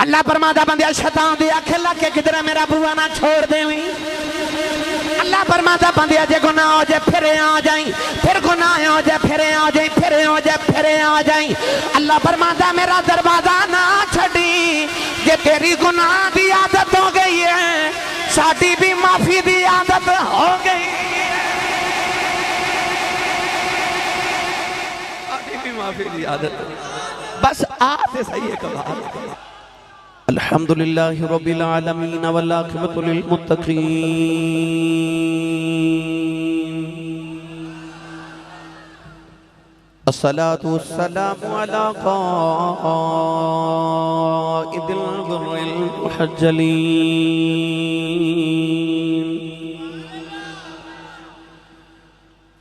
अल्लाह फरमादा बंदिया शैतान दी आंखें लग के किधर मेरा बुआ ना छोड़ देवी। अल्लाह फरमादा बंदिया जे गुनाह हो जाए फिर आ जाई, फिर गुनाह हो जाए फिर आ जाई, फिर हो जाए फिर आ जाई। अल्लाह फरमादा मेरा दरवाजा ना छड़ी, जे तेरी गुनाह दी आदत हो गई है साडी भी माफी दी आदत हो गई, साडी भी माफी दी आदत। बस आते सही है कमाल। अल्हम्दुलिल्लाहि रब्बिल आलमीन वल आक़िबतु लिल मुत्तक़ीन। अस्सलातु वस्सलामु अला क़ाइदिल गुर्रिल मुहज्जलीन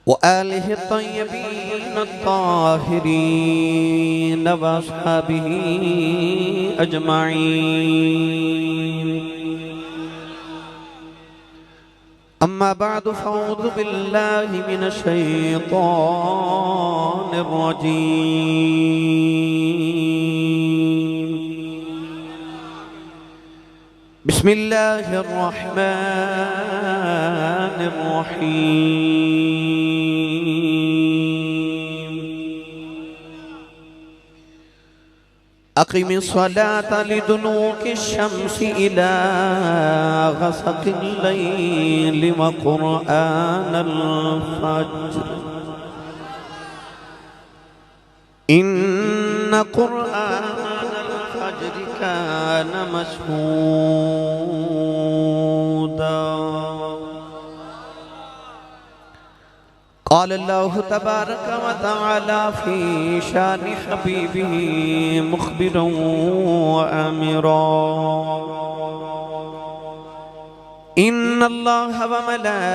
व आलिहि तय्यबीन अत्ताहिरीन व अस्हाबिही अजमाईन। अम्मा बअदु फ़अऊज़ु बिल्लाहि मिनश शैतानिर रजीम। बिस्मिल्लाहिर रहमानिर रहीम। अक़ीमिस सलाता लिदुलूकिश शम्सी इला ग़सक़िल लैली व क़ुरआनल फ़ज्र इन्न क़ुरआनल फ़ज्रि कान मशहूदा। क़ाल अल्लाहु तबारक व तआला फ़ी शानि हबीबिही मुख़बिरन व आमिरा। इन्नल्लाह व मलाइकतहु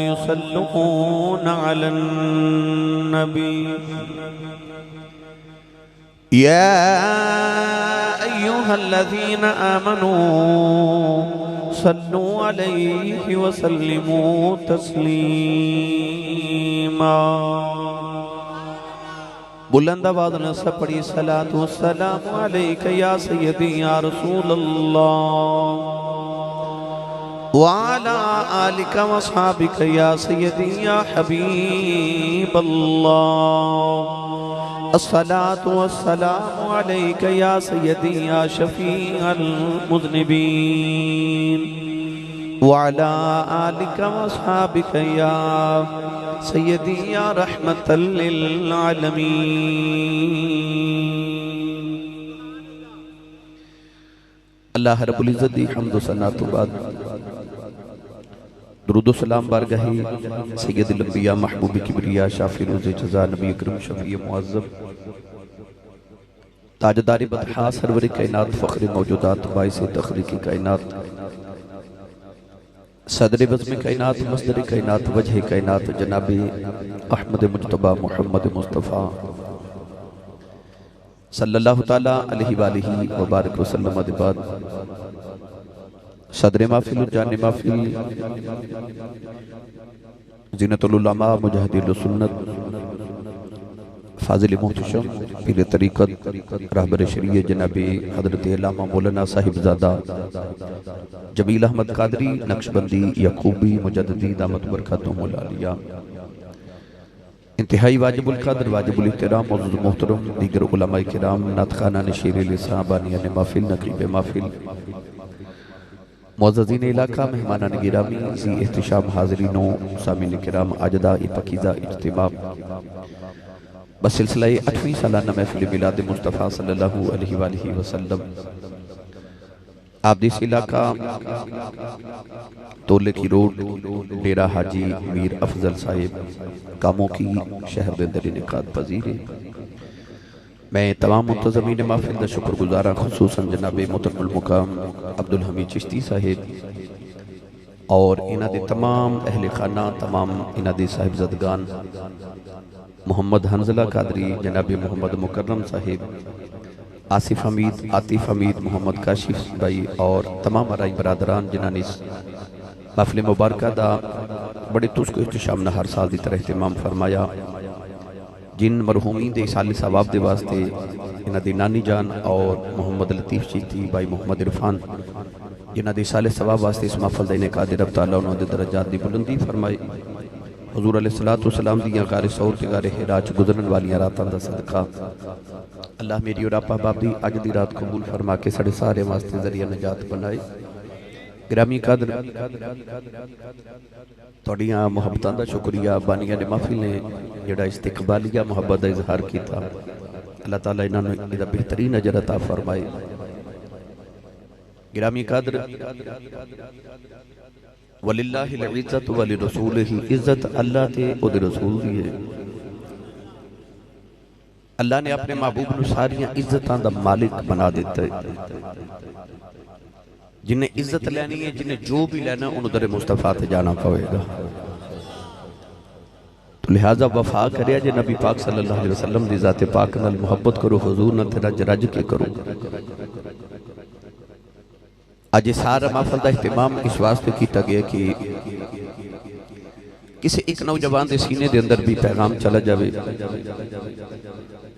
युसल्लूना अलन नबी या अय्युहल्लज़ीना आमनू सल्लु अलैहि व सल्लिमू तस्लीमा। बुलंद आवाज़ से पढ़ी सलातु वस्सलामु अलैका या सय्यदी या रसूलल्लाह व अला आलिका व अस्हाबिका या सय्यदी या हबीबल्लाह। अस्सलातु वस्सलामु अलैका या सय्यदी या शफ़ीअल मुज़निबीन व अला आलिका व अस्हाबिका या सय्यदी या रहमतल लिल आलमीन। अल्लाह रब्बुल इज़्ज़त दी हम्द व सना तो बाद दुरूद व सलाम बारगाही सय्यदुल अंबिया महबूब किबरिया शाफी रोज़े जज़ा नबी अकरम शफ़ी मुअज़्ज़ब ताजदारी बदहा सरवर कायनात फ़ख्र मौजूदात बाइस तख़लीक़ी कायनात सदर बज़्म कायनात मस्दर कायनात वजह कायनात जनाब अहमद मुज्तबा मुहम्मद मुस्तफ़ा सल्लल्लाहु ताला अलैहि वालिहि व बारिक वसल्लम बाद सदर महफिल जान महफिल ज़ीनतुल उलमा मुजाहिदुल सुन्नत फाजिल मुहतशम पीर तरीक़त रहबर शरीयत जनाब हज़रत अल्लामा मौलाना साहिबज़ादा जमील अहमद कादरी नक्शबंदी यकूबी मुजद्दिदी दामत बरकातुहुल आलिया इंतहाई वाजिबुल कद्र वाजिबुल इहतराम मौजूद मोहतरम दीगर उलमाए किराम नातखाना शेर लिसान बानियान महफिल नकीब महफिल मुअज़्ज़ज़ीन इलाका मेहमानान गिरामी ज़ी एहतिशाम हाज़रीनों सामीन किराम आजदा पकीज़ा इज्तिमा बसिलसिला 8वीं सालाना महफिल मिलाद मुस्तफ़ा सल्लल्लाहु अलैहि वसल्लम आबदिस इलाका तोले की रोड डेरा हाजी मीर अफजल साहिब कामों की शहर के अंदर इनेकाद पजीर है। मैं तमाम मुंतज़मीन महफिल का शुक्रगुज़ार खुसूसन जनाब मोहतरमुल मुकाम अब्दुल हमीद चिश्ती साहिब और इन्हां दे तमाम अहले खाना तमाम इन्हां दे साहिबज़दगान मोहम्मद हंजला कादरी जनाब मोहम्मद मुकर्रम साहिब आसिफ हमीद आतिफ हमीद मोहम्मद काशिफ भाई और तमाम अराई बरादरान जिन्होंने इस महफिल मुबारक का बड़े तुस्को इख्तिशाम न हर साल की तरह अहतमाम फरमाया जिन मरहूमीन के साले सवाब के वास्ते इन्हां दी नानी जान और मोहम्मद लतीफ़ चीती भाई मोहम्मद इरफान जिन्हां दी साले सवाब वास्ते इस महफल दा इनेकाद रब तआला उन्हां दे दरजात दी बुलंदी फरमाए। हुजूर अलैहिस्सलातु वस्सलाम दियां गारे सौर ते गारे हिरा च गुजरन वालियां रातां दा सदका अल्लाह मेरी और आप अहबाब दी अज दी रात कबूल फरमा के साढ़े सारे वास्ते जरिया नजात बनाए। ग्रामी कदर तुहाड़ियां मुहब्बतां दा शुक्रिया बानिया ने महफिल ने जिहड़ा इस्तकबालिया मुहब्बत का इजहार किया अल्लाह ताला इन्हां नूं इहदा बेहतरीन अजर अता फरमाए। ग्रामी कदर वलिल्लाहिल इज्जत वलिरसूलिही इज्जत अल्लाह ते उहदे रसूल दी है। अल्लाह ने अपने महबूब नूं सारियां इज्जतां दा मालिक बना दिता है। जिन्हें इज्जत लैनी है जिन्हें जो भी लेना उन्होंने दरे मुस्तफा ते जाना पवेगा। तो लिहाजा वफा करे जे नबी पाक सल्लल्लाहु अलैहि वसल्लम दी ज़ात पाक नाल मुहब्बत करो, हुजूर नाल ते रज रज के करो। अज सारा महफल का इहतिमाम इस वास्ते किया गया कि किसी एक नौजवान के सीने के अंदर भी पैगाम चला जाए,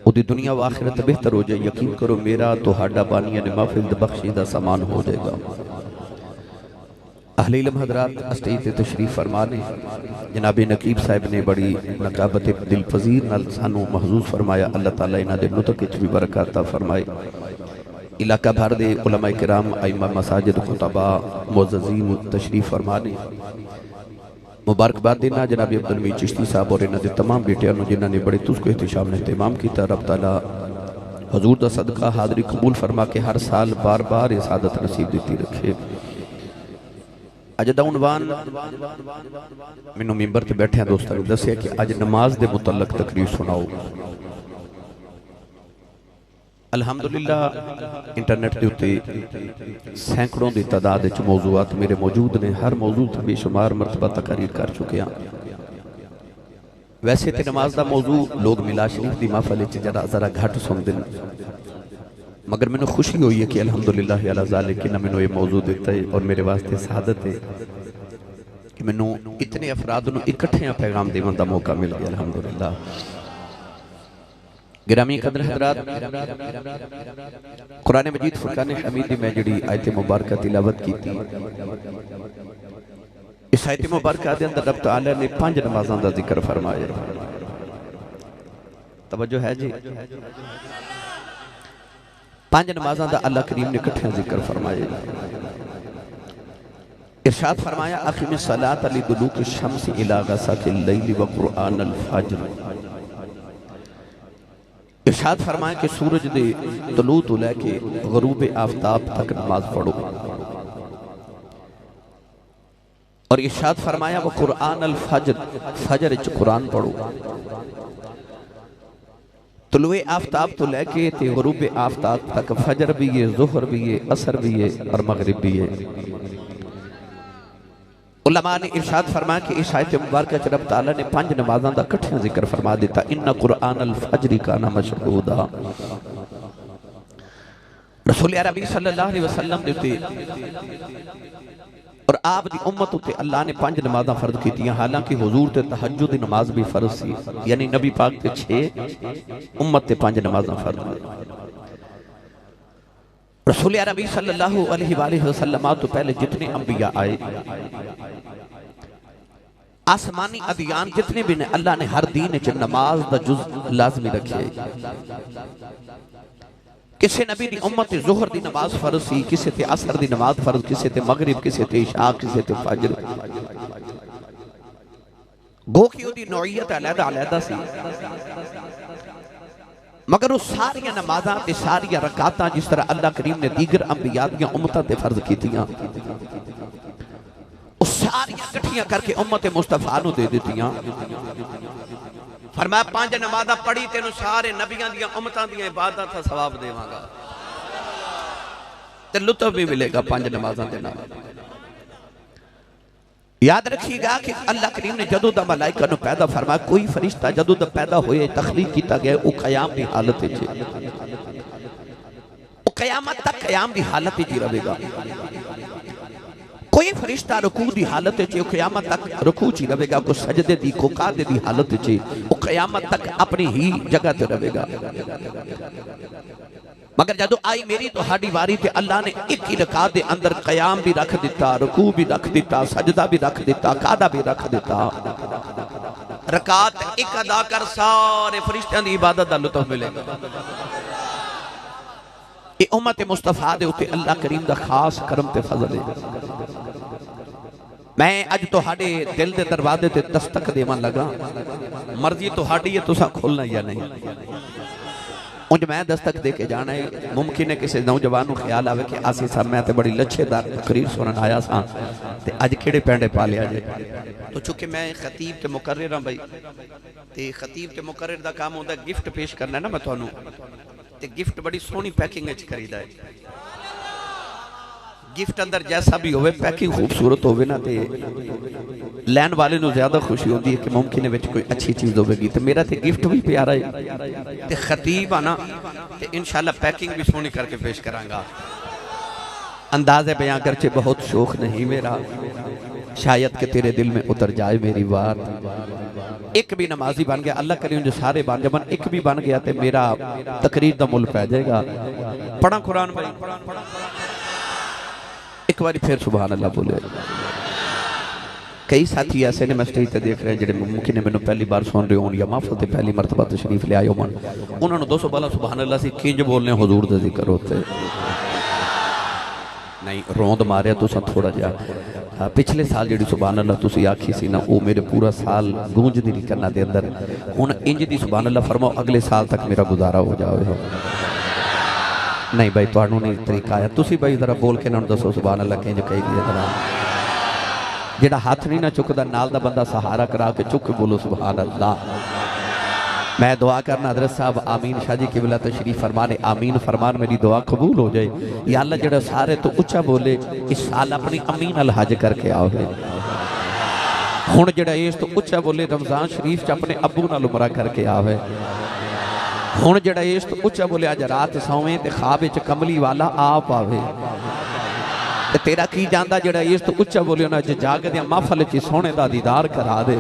उदी दुनिया व आखिरत बेहतर हो जाए। यकीन करो मेरा तुहाडा बानिया ने महफिल बख्शी का सामान हो जाएगा। अहले इल्म हजरात स्टेज पे तशरीफ फरमा ने जनाब नकीब साहब ने बड़ी नकाबत दिल फजीर नाल सानू महजूज फरमाया। अल्लाह ताला इन्हां दे नुतक विच भी बरकत अता फरमाए। इलाका भर दे उलमा किराम आइमा मसाजिद खुतबा मुअज़्ज़ज़ीन तशरीफ फरमा ने। मुबारकबाद देना जनाब अब्दुल हमीद चिश्ती साहब और इन्हां दे तमाम बेटियां नूं जिन्हां ने बड़े तुस्को एहतिशाम ने एहतमाम किया। रब ताला हजूर दा सदका हाज़री कबूल फरमा के हर साल बार बार ये सादत नसीब देती रखे। अज दा उनवान मैनूं मिंबर ते बैठे दोस्तों ने दस्सिया कि अज नमाज के मुतलक तकरीर सुनाओ। अल्हम्दुलिल्लाह इंटरनेट के उत्ते सैकड़ों की तादाद विच मौजूआत मेरे मौजूद ने। हर मौजू तो बेशुमार मरतबा तकरीर कर चुके हैं। वैसे तो नमाज का मौजू लोग मिला शरीफ की महफल जरा जरा घट सुनते हैं, मगर मैनू खुशी हुई है कि अल्हम्दुलिल्लाह अला ज़ालिक कि मैनू ये मौजू दिता है और मेरे वास्ते सादत है कि मैनू इतने अफराद नूं इकट्ठे पैगाम देने का मौका मिल गया। अल्हम्दुलिल्लाह गिरामी कदर हज़रात, कुरान मजीद फुरकान हमीद में जिहड़ी आयत मुबारक तिलावत की थी, इस आयत मुबारक के अंदर रब तआला ने 5 नमाज़ों का जिक्र फरमाया। तवज्जो है जी, 5 नमाज़ों का अल्लाह करीम ने इकट्ठे जिक्र फरमाया। इरशाद फरमाया अक़ीमिस सलात लिदुलूकी शम्स इला गसाकिल लैल व कुरआनल फज्र। इरशाद फरमाया कि सूरज दे तलू तो लैके गरूब आफ्ताब तक नमाज पढ़ो। और इरशाद फरमाया वो कुरआन अल फज्र, फजर च कुरान पढ़ो। तलुए आफ्ताब तो लैके ते गरूब आफ्ताब तक फजर भी है, ज़ुहर भी है, असर भी है और मगरिब भी है। उलमा ने इरशाद फरमाया कि इस आयत मुबारक च रब तआला ने 5 नमाज़ों का इकट्ठे जिक्र फरमा दिता। इन्ना कुरआन अल फज्र काना मशहूदा। रसूल अरबी सल्लल्लाहु अलैहि वसल्लम दे उत्ते और आप दी उम्मत उत्ते अल्लाह ने 5 नमाज़ां फर्ज कीतियां। हालांकि हुजूर ते तहज्जुद दी नमाज भी फर्ज सी, यानी नबी पाक ते 6 उम्मत ते 5 नमाज़ां फर्ज। रसूल अरबी सल्लल्लाहु अलैहि वसल्लम तो पहले जितने अंबिया आए, आसमानी अदियान जितने भी ने, अल्लाह ने हर दीन च नमाज दा जुज़ लाजमी रखे। किसी नबी दी उम्मत ज़ुहर दी नमाज फर्ज सी, किसी ते असर दी नमाज फर्ज, किसी ते मगरिब, किसी ते इशा, किसी ते फजर। गो की उदी नौइयत अलग-अलग सी, मगर वो सारिया नमाज़ां ते सारिया रकातां जिस तरह अल्लाह करीम ने दीगर अंबिया दी उम्मतां ते फर्ज कीतियां, वो सारिया इकट्ठियां करके उम्मत मुस्तफा नूं दे दित्तियां। फरमाया 5 नमाज़ां पढ़ी तेनू सारे नबियां दी उम्मतां दी इबादत दा सवाब देवांगा ते लुत्फ भी मिलेगा 5 नमाज़ां दे नाल। याद रखिएगा कि अल्लाह करीम ने जदों दा मलाइका नूं पैदा फरमाया, कोई फरिश्ता जदों दा पैदा होए तखलीक किया गया वो क़याम की हालत विच, वो क़यामत तक क़याम की हालत विच रहेगा। कोई फरिश्ता रुकू की हालत च क़यामत तक रुकू च रहेगा, कोई सजदे की को कादे की हालत च वो क़यामत तक अपनी ही जगह ते रहेगा। मगर जदों आई मेरी तो हाड़ी वारी ते अल्लाह ने एक ही रकात के अंदर क़याम भी रख दिता, रुकू भी रख दिता, सजदा भी रख दिता, कादा भी रख दिता। रकात एक अदा कर सारे फरिश्तियां की इबादत का लुत्फ मिलेगा। ये उम्मत मुस्तफा दे उत्ते अल्लाह करीम का खास करम ते फजल है। मैं अज तुहाडे दिल के दरवाजे ते दस्तक देवन लगा, मर्जी तुहाडी है तुसा खोलना या नहीं। उंज मैं दस्तक दे के जाना है। मुमकिन है किसी नौजवान को ख्याल आवे कि आसी साहब मैं तो बड़ी लच्छेदार तकरीर सुनन आया सा ते अज किहड़े पेंडे पा लिया जे। तो चूंकि मैं खतीब ते मुकर्रिर हां भाई, ते खतीब ते मुकर्रिर दा काम होंदा गिफ्ट पेश करना है ना। मैं तुहानू ते गिफ्ट बड़ी सोहनी पैकिंग विच करीदा है। गिफ्ट अंदर जैसा भी होवे, पैकिंग खूबसूरत होवे ना, ते लैन वाले नू ज्यादा खुशी होती है कि मुमकिन है कोई अच्छी चीज़ होगी। तो मेरा तो गिफ्ट भी प्यारा है, तो खतीब आना तो इंशाल्लाह पैकिंग भी सोहनी करके पेश करांगा। अंदाज़े बयां करके बहुत शौक नहीं मेरा, शायद कि तेरे दिल में उतर जाए मेरी बात। एक भी नमाजी बन गया, अल्लाह करीम जो सारे बन जाए, एक भी बन गया तो मेरा तकरीर का मुल पै जाएगा। पढ़ा कुरान भाई, एक बार फिर सुभान अल्लाह बोले। कई साथी ऐसे ने मैं स्टेज पर देख रहे हैं जो मुमकिन है मैंने पहली बार सुन रहे हो या महफिल से पहली मरतबा तशरीफ ले आए हो, उन्होंने 200 बाला सुभान अल्लाह से किंज बोलने हुजूर का जिक्र होते नहीं रोंद मारिया तुसा थोड़ा जा। पिछले साल जी सुभान अल्लाह तुसी आखी सी ना, वो मेरे पूरा साल गूंजदी नहीं करना दे अंदर। हुण इंज दी सुभान अल्लाह फरमाओ अगले साल तक मेरा गुजारा हो जाए। नहीं भाई तुहानू नहीं तरीका आया, तुसी भाई जरा बोल के इन्होंने दसो सुभान अल्लाह किंज कही दी है। जेड़ा हाथ नहीं ना चुकदा नाल दा बंदा सहारा करा के चुक बोलो सुभान अल्लाह। मैं दुआ करना हज़रत साहब आमीन शाह जी किबला तशरीफ फरमाने, आमीन फरमान मेरी दुआ कबूल हो जाए। या अल्लाह जेड़ा सारे तो उच्चा बोले इस साल अपनी अमीन अल हज करके आओ। हुण जेड़ा इस तो उच्चा बोले रमजान शरीफ च अपने अबू नाल उमरा करके आवे। हुण जेड़ा इस तो उच्चा बोले अज रात सौवें ते ख्वाब विच कमली वाला आप आवे। ते तेरा की जांदा जेड़ा इस तो उच्चा बोले ना जागदे महफल च सोने दा दीदार करा दे।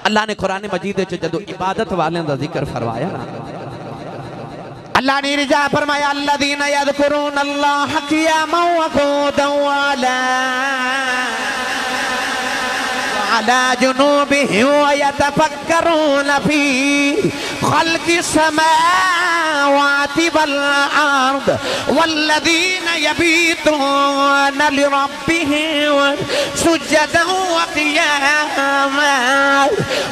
अल्लाह ने कुरान मजीद च जदों इबादत वाले दा जिक्र फरमाया ना, अल्लाह ने रिजा फरमाया अल्लज़ीना यज़कुरून अल्लाह क़ियामन व क़ुऊदन अला जुनूबिहिम व यतफक्करून फी खल्क़िस समावाति वल अर्द वल्लज़ीना यबीतून लिरब्बिहिम सुज्जदन व क़ियामा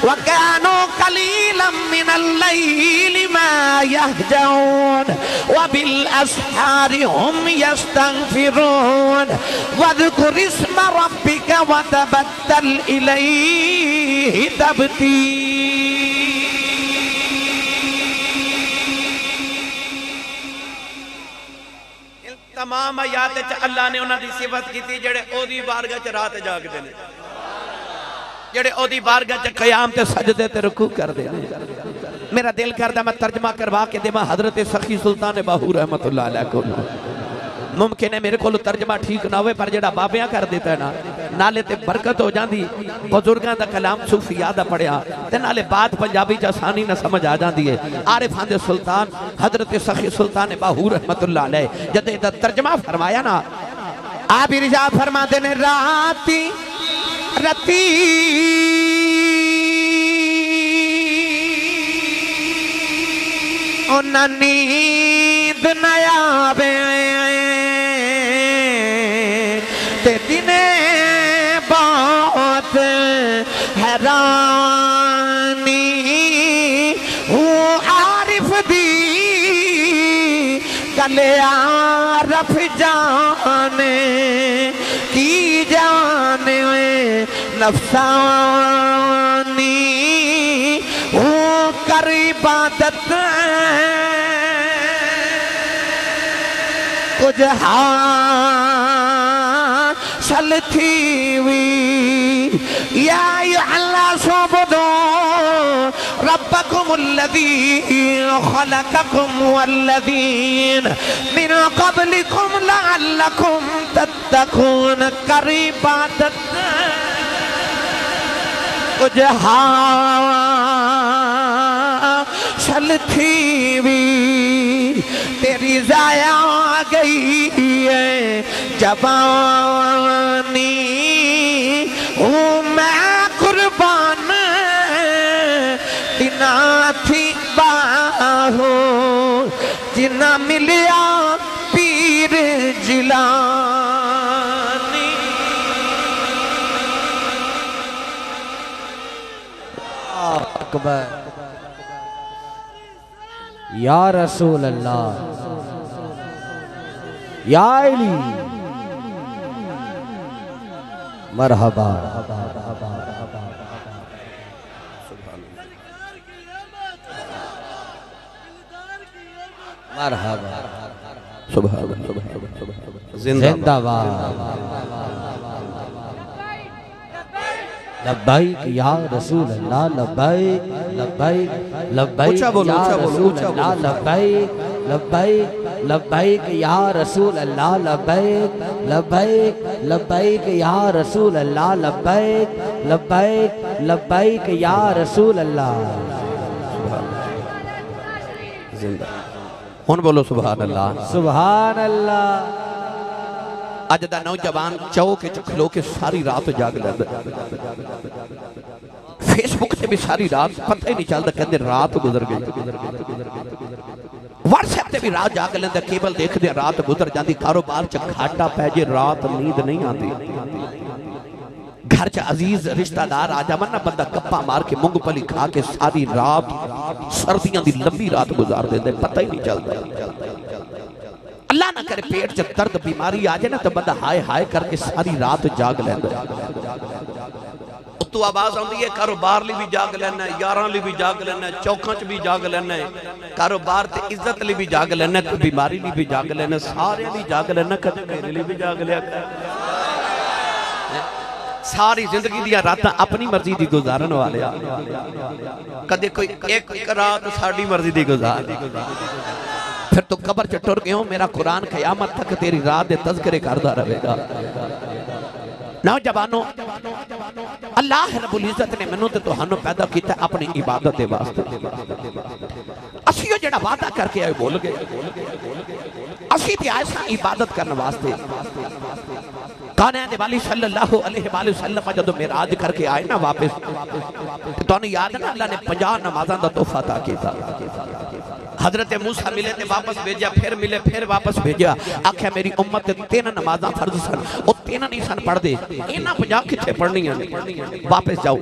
व कानू क़लीलन मिनल लैलि मा यहजऊन व बिल अस्हारि हुम यस्तगफिरून वज़्कुर इस्म रब्बिका व तबत्तल इलैहि तबतीला। तमाम आयात अल्लाह ने उन्हां दी सिफत की जेड़े ओदी बारगाह च रात जागदे ने, जेड़े ओदी बारगाह च क़याम ते सजदे ते रुकू करदे ने। मेरा दिल करदा मैं तर्जमा करवा के देवां हजरत सखी सुल्तान बाहू रहमतुल्लाह अलैह को। मुमकिन है मेरे को तर्जमा ठीक ना हो, पर जेड़ा बाबियां कर देता है ना नाले ते बरकत हो जाती। बुजुर्गों का कलाम सूफिया दा पढ़िया ते नाले बात पंजाबी च आसानी ना समझ आ जाती है। आरिफां दे सुल्तान हजरत सखी सुल्तान बाहू रहमतुल्लाह अलैह जद इहदा तर्जमा फरमाया ना, आप इरशाद फरमाते ने राती रती उन्ना नींद न आवे ते दिने बहुत हैरानी हूँ आरिफ दी गले आरफ जाने की जाने नफसानी हूँ कर इबादत कुछ हासिल थी हुई या अल्लाह सुबुदो रब रब्बकुमुल्लज़ी खलक़कुम वल्लज़ीन मिन क़ब्लिकुम लअल्लकुम तत्तक़ून। कर इबादत कुछ हासिल थी भी तेरी ज़ाया गई है जवानी। हूँ मैं कुर्बान तिना थी बाहो जिना मिलिया पीर जिलानी। अकबर या रसूल अल्लाह या अली मरहबा। मरहबा सुभान जिंदाबाद। लब्बैक या रसूल अल्लाह लब्बैक लब्बैक लब्बैक या रसूल अल्लाह लब्बैक लब्बैक लब्बैक या रसूल अल्लाह लब्बैक लब्बैक लब्बैक या रसूल अल्लाह लब्बैक लब्बैक लब्बैक या रसूल अल्लाह। जिंदा हुन बोलो सुभान अल्लाह सुभान अल्लाह। अज दा नौजवान चौक च खलो के सारी रात जाग लैंदा, फेसबुक से भी सारी रात पता ही नहीं चलता, कहते रात गुजर गई। व्हाट्सएप से भी रात जाग लैंदा, केबल देखते रात गुजर जाती, कारोबार च घाटा पै जे रात नींद नहीं आती। घर च अजीज रिश्तेदार आ जावन ना, बंदा गप्पा मार के मूंगफली खा के सारी रात सर्दियों की लंबी रात गुजार देंदे, पता ही नहीं चलता। अल्लाह ना करे पेट च दर्द बीमारी आ जाए ना तो बंदा हाय हाय करके सारी रात जाग लैंदा। उत्तों आवाज आती है कारोबार लिए भी जाग लेना, यारां लिए भी जाग लेना, चौकों च भी जाग लेना, कारोबार ते इज्जत लिए भी जाग लेना, बीमारी लिए भी जाग लेना, सारे लिए जाग लेना, कदे मेरे लिए भी जाग लिया। सारी जिंदगी दी रात अपनी मर्जी दी गुजारन वाले, कदे कोई एक रात साड़ी मर्जी दी गुजार। फिर तो कब्र च टुर गए हो, मेरा कुरान क़यामत तक तेरी रात दे तज़किरे करदा रहेगा। नौजवानों, अल्लाह रब्बुल इज्जत ने मैनू ते तुहानू पैदा किया अपनी इबादत दे वास्ते। असी ओ जेड़ा वादा करके आए भूल गए, असी ते आए सा इबादत करने वास्ते। काने वाली सल्लल्लाहु अलैहि वसल्लम जदों मेराज करके आए ना वापस, तुहानू याद ना अल्लाह ने 50 नमाज़ां दा तोहफा अता कीता। हजरत मूसा मिले ते वापस भेजा, फिर मिले फिर वापस भेजा। आख्या मेरी उम्मत 3 नमाज़ां फर्ज सन, वो 3 नहीं सन पढ़दे, इन्हां 50 किथे पढ़नियां ने, वापस जाओ।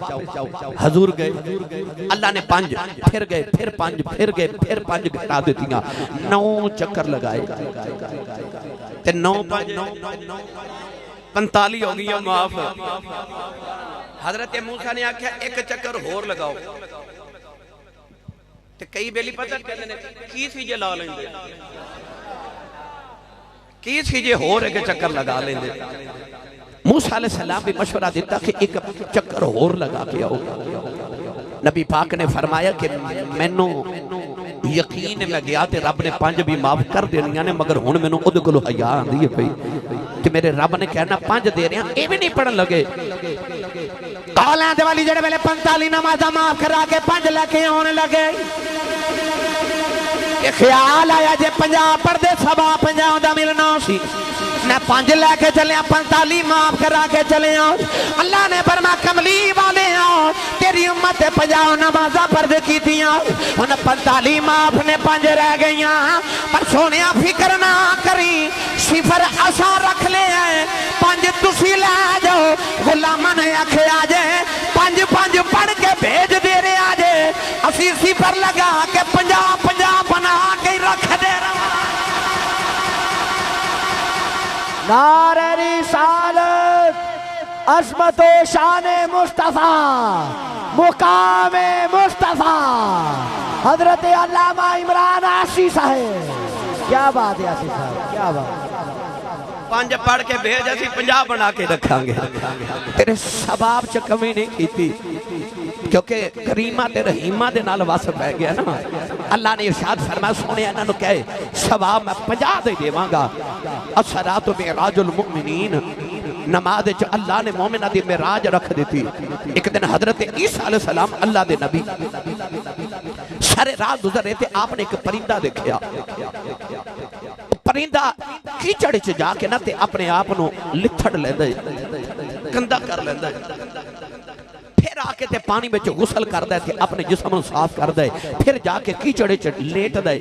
हजूर गए, अल्लाह ने 5, फिर गए, फिर 5, फिर गए, फिर 5 घटा दित्तियां, 9 चक्कर लगाए ते 9 5 45 हो गई माफ। हजरत मूसा ने आख्या एक चक्कर होर लगाओ, ते कई बेली पता कहते ने की सी जे ला लेंदे, की सी जे होर एक चक्कर लगा लेंदे। मूसा अलैहिस्सलाम भी मशवरा दिता कि एक चक्कर होर लगा के आओ। नबी पाक ने फरमाया कि मैनू यकीन है, मैं गया ते रब ने 5 भी माफ कर देनियां ने, मगर हुण मैनू उहदे कोलों हया आंदी है पई कि मेरे रब ने कहना 5 दे रहे हैं, ये भी नहीं पढ़न लगे। कालियां दे वाली जेड़े वेले 45 नमाज़ां माफ करा के 5 लेके आने लगे, ये ख्याल आया जे 50 पढ़दे 50 दा मिलना सी, मैं 5 लेके चलिया 45 माफ करा के चले। अल्लाह ने फरमाया कमली वाले तेरी उम्मत 50 नमाज़ां फर्ज कीतियां, हुण 45 माफ ने 5 रह गईयां। पर सोने फिक्र ना करी, सिफर असा रख ले 5 तुसी लै जाओ। गुलामां ने आख्या जे 5 पढ़ के भेज दे रहे जे, असी सिफर लगा के 50 बना के रख दे रहा। नारे रिसालत अज़मत व शान मुस्तफ़ा मुकाम मुस्तफ़ा हजरत अल्लामा इमरान आशी साहब। क्या बात है आशी साहब, क्या बात। 5 पढ़ के भेज, असी 50 बना के रखांगे। तेरे सबाब च कमी नहीं की, क्योंकि करीमा ते रहीमा दे नाल वस पै गया ना। अल्लाह ने इरशाद फरमाया सोने इन्हां नूं कहे सवाब मैं 50 दे देवांगा। अस्सलातु मिराजुल मुमिनीन, नमाज च अल्लाह ने मोमिना दी मिराज रख दी। एक दिन हजरत ईसा अलैहि सलाम अल्लाह दे नबी सारे राह गुजर रहे थे, आपने एक परिंदा देखा। परिंदा कीचड़ च जाके ना ते अपने आप नूं लिथड़ लैंदा है, गंदा कर लैंदा है, फिर आके ते पानी में गुसल करदा है, अपने जिस्म साफ करदा है, फिर जाके कीचड़े च लेटदा है।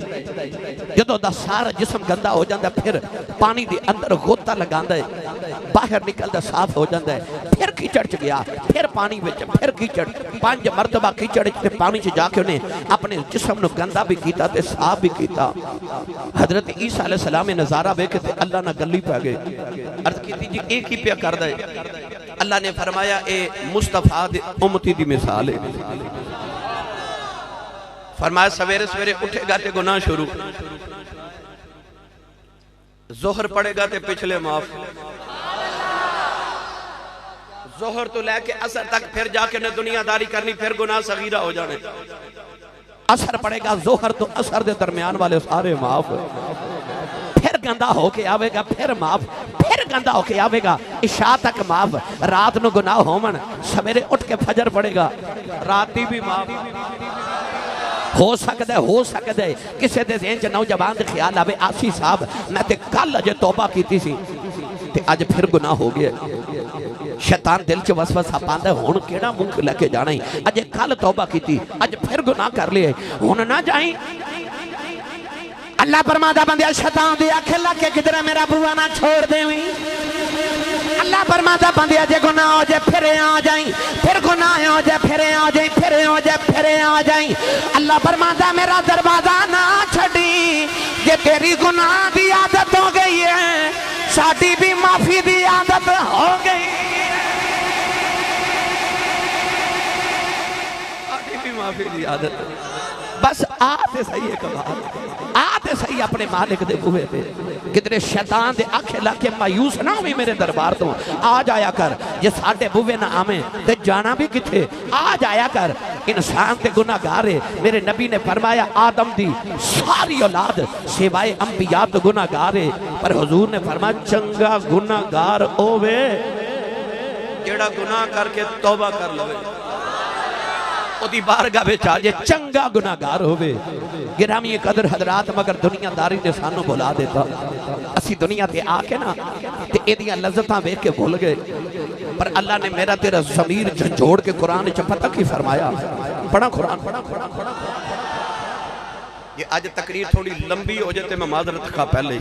जदों दा सारा जिस्म गंदा हो जाता है, फिर पानी दे अंदर गोता लगांदा है, बाहर निकलदा साफ हो जाता है, फिर कीचड़ च गया, फिर पानी में, फिर कीचड़, 5 मरतबा कीचड़ च पानी च जाके उन्हें अपने जिस्म नूं गंदा भी कीता ते साफ भी कीता। हजरत ईसा अलैहि सलाम ने नजारा वेख के अल्लाह नाल गल्ली पै गए। अर्ज कीती जी ये की पिया करदा है? अल्लाह ने फरमाया ए मुस्तफा दे उम्मती दी मिसाल है। फरमाया सवेरे सवेरे उठेगा ते गुनाह शुरू, जोहर पड़ेगा ते पिछले माफ, जोहर तो लेके असर तक फिर जाके ने दुनियादारी करनी, फिर गुनाह सगीरा हो जाने। असर पड़ेगा जोहर तो असर दे दरमियान वाले सारे माफ, फिर गंदा होके आवेगा, फिर माफ, फिर गंदा होके आवेगा, इशा तक माफ, रात नु गुनाह होवन, सवेरे उठ के फजर पड़ेगा, रात भी माफ। हो सकता है किसी दे ज़हन च नौजवान दे ख्याल आवे आसी साहब मैं ते कल अजे तौबा कीती सी ते अज फिर गुनाह हो गया। शैतान दिल च वसवसा पांदा हुण केड़ा मुख लेके जाना ही, अजे कल तौबा कीती अज फिर गुनाह कर लिए, हुण ना जाई। अल्लाह फरमादा बंदे शैतान दी अख लग के किधर मेरा बुआ ना छोड़ देवी। अल्लाह फरमादा बंदे जे गुनाह हो जाए फिर आ जाई, फिर गुनाह हो जाए फिर आ जाई, फिर हो जाए फिर आ जाई। अल्लाह फरमादा मेरा दरवाजा ना छड़ी, जे तेरी गुनाह दी आदत हो गई है साडी भी माफी दी आदत हो गई, साडी भी माफी दी आदत। बस आते सही एक बात, आते सही अपने मालिक दे बूहे पे, किधरे शैतान दे आखे लाके मायूस ना हुई मेरे दरबार तो आ जाया कर। जे साडे बूहे ना आवे ते जाना भी किथे, आ जाया कर। इंसान ते गुनाहगार है, मेरे नबी ने फरमाया आदम दी सारी औलाद सिवाय अंबिया तो गुनाहगार है, पर हुजूर ने फरमाया चंगा गुनाहगार होवे जेड़ा गुनाह करके तौबा कर लवे, ओदी बारगाह विच आ जाए, चंगा गुनाहगार होवे। गिरामी कदर हजरात मगर दुनियादारी ने सानू भुला देता, असी दुनिया ते आके ना ते एदियां लज्जतां वेख के भुल गए। पर अल्लाह ने मेरा तेरा ज़मीर झंझोड़ के कुरान च पता की फरमाया, पढ़ा कुरान, पढ़ा। ये आज तकरीर थोड़ी लंबी हो जाए तो मैं माजरत खा पहले ही,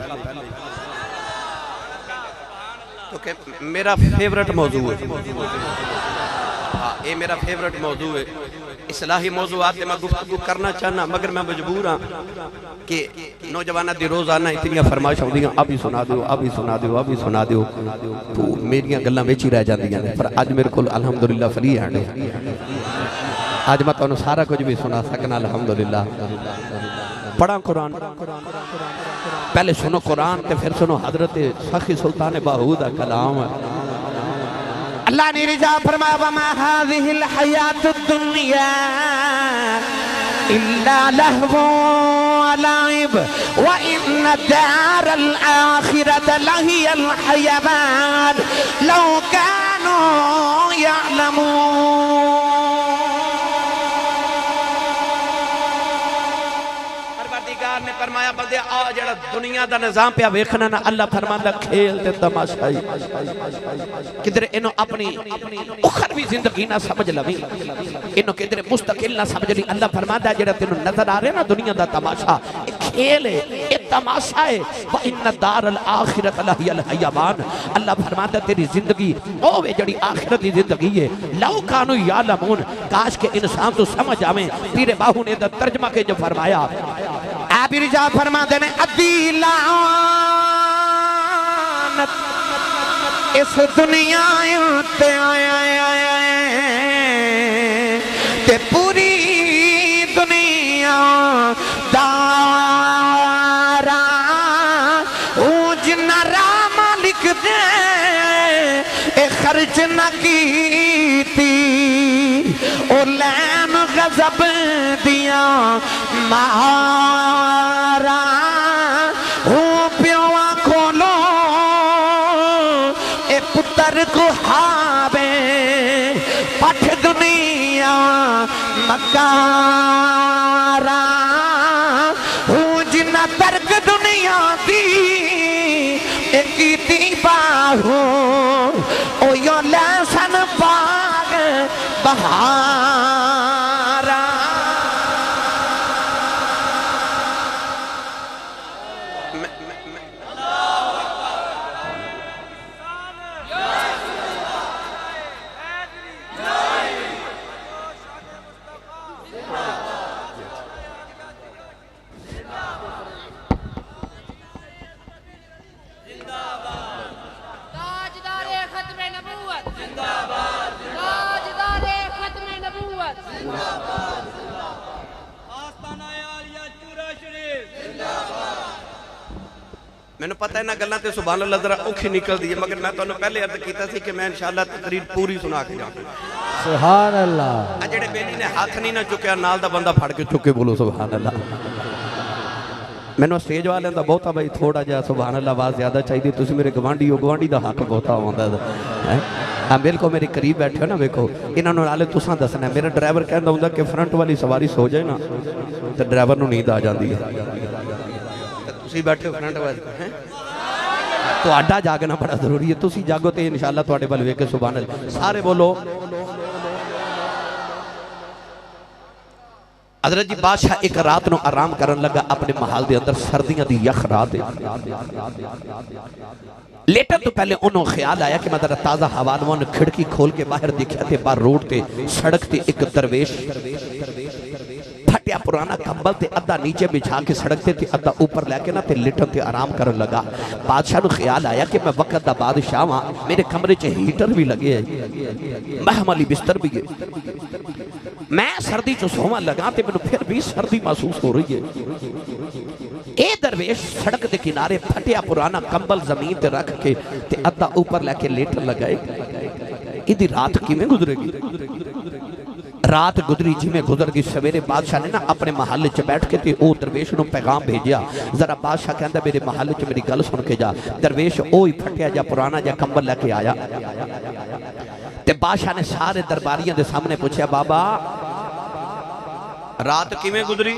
क्योंकि मेरा फेवरेट मौजू है। हाँ ये मेरा फेवरेट मौजू है। इस्लाही मौजूआत मैं गुफ्तगू करना चाहना, मगर मैं मजबूर हाँ कि नौजवानों की रोजाना इतनी फरमाइश आउंदियां अभी सुना दो, अभी सुना दो, अभी सुना दो, तो मेरिया गल्लां विच ही रह जांदियां ने। पर अज मेरे को अलहमदुलिल्लाह फ्री है, अज मैं तुहानूं सारा कुछ भी सुना सकना अलहमदुलिल्लाह। पढ़ा कुरान, पहले सुनो कुरान ते फिर सुनो हजरत सखी सुल्तान बाहू दा कलाम। अल्लाह ने रिजा फरमाया वमा हाज़िहिल हयातुद दुनिया इल्ला लहवु व लाइब व इन्न दारल आखिरत लहियल हयवान लौ कानू यअलमून। ने फरमाया बंदे आ जेड़ा दुनिया दा निजाम पे वेखना ना, अल्लाह फरमांदा खेल ते तमाशा ही, किधर इनो अपनी उखरवी जिंदगी ना समझ लवी, इनो किधर मुस्तकिल ना समझ ली। अल्लाह फरमांदा जेड़ा तेनु नजर आ रहा ना दुनिया दा तमाशा, ये खेल है, ये तमाशा है। व इन्न दारल आखिरत लहियल हयवान, अल्लाह फरमांदा तेरी जिंदगी ओ वे जेड़ी आखिरत दी जिंदगी है। लौ कानू यालमून, काश के इंसान तो समझ आवे। पीरे बाहू ने दा तर्जमा के जो फरमाया आबिरजा फरमाते ने अद्दी लानत इस दुनिया ते आया ते पूरी दुनिया दारा ऊंच न राम लिख दे ए खर्च न कीती ओ लै मारा हूँ प्योआ खोलो ए पुत्र को हावे पठ दुनिया मकारा हूँ जिन्ना तर्क दुनिया दी एक बाहू ओ यो लहसन बाग बहारा मैंने पता है ना गल्लां ते सुभान अल्लाह जरा औखी निकलदी है मगर मैं तुहानू पहले अर्ज कीता सी कि मैं इंशाअल्लाह तकरीर पूरी सुना के जाऊंगा। सुभान अल्लाह। आ जेड़े बेली ने हाथ नहीं ना चुकया नाल दा बंदा फड़ के चुके बोलो सुभान अल्लाह। मैनू स्टेज वाले दा बहुता भाई थोड़ा जिहा सुभान अल्लाह आवाज ज्यादा चाहिए। तुसीं मेरे गवांढी हो गवांढी दा हक बहुता आउंदा है। हाँ बिल्कुल मेरे करीब बैठे हो ना वेखो इन्हां नूं नाले तुसां दसना मेरा ड्राइवर कहंदा हुंदा कि फ्रंट वाली सवारी सो जाए ना तो ड्राइवर नूं नींद आ जाती है। तुसीं बैठे हो फ्रंट वाले हैं तो आडा जागना बड़ा जरूरी है। तुसीं जागो तो इंशाअल्लाह तुहाडे वल वेख के सुभान अल्लाह सारे बोलो। हज़रत जी बादशाह एक रात को आराम करन लगा अपने महल के अंदर सर्दियों की यख रात लेटन तो पहले उन्होंने ख्याल आया कि मैं जरा ताज़ा हवा लवां। खिड़की खोल के बाहर देखा तो बाहर रोड ते सड़क ते एक दरवेश फटिया पुराना कंबल ते अद्धा नीचे बिछा के सड़क ते अद्धा ऊपर लैके ना ते लिटन ते आराम करन लगा। बादशाह को ख्याल आया कि मैं वक्त दा बादशाह हाँ मेरे कमरे च हीटर भी लगे है महमली बिस्तर भी है मैं सर्दी च सोवन लगा तो मैनू फिर भी सर्दी महसूस हो रही है। ए दरवेश सड़क के किनारे फटिया पुराना कंबल जमीन ते रख के ते अद्धा ऊपर लैके लेटन लगा। इदी रात किवें गुजरेगी? रात गुजरी जिमें गुजर गई। सवेरे बादशाह ने ना अपने महल च बैठ के ते ओ दरवेश नूं पैगाम भेजा। जरा बादशाह कहंदा मेरे महल च मेरी गल सुन के जा। दरवेश ओ ही फटिया जा पुराना जा कंबल लेके आया ते बादशाह ने सारे दरबारियों के सामने पूछा बाबा रात किवें गुजरी?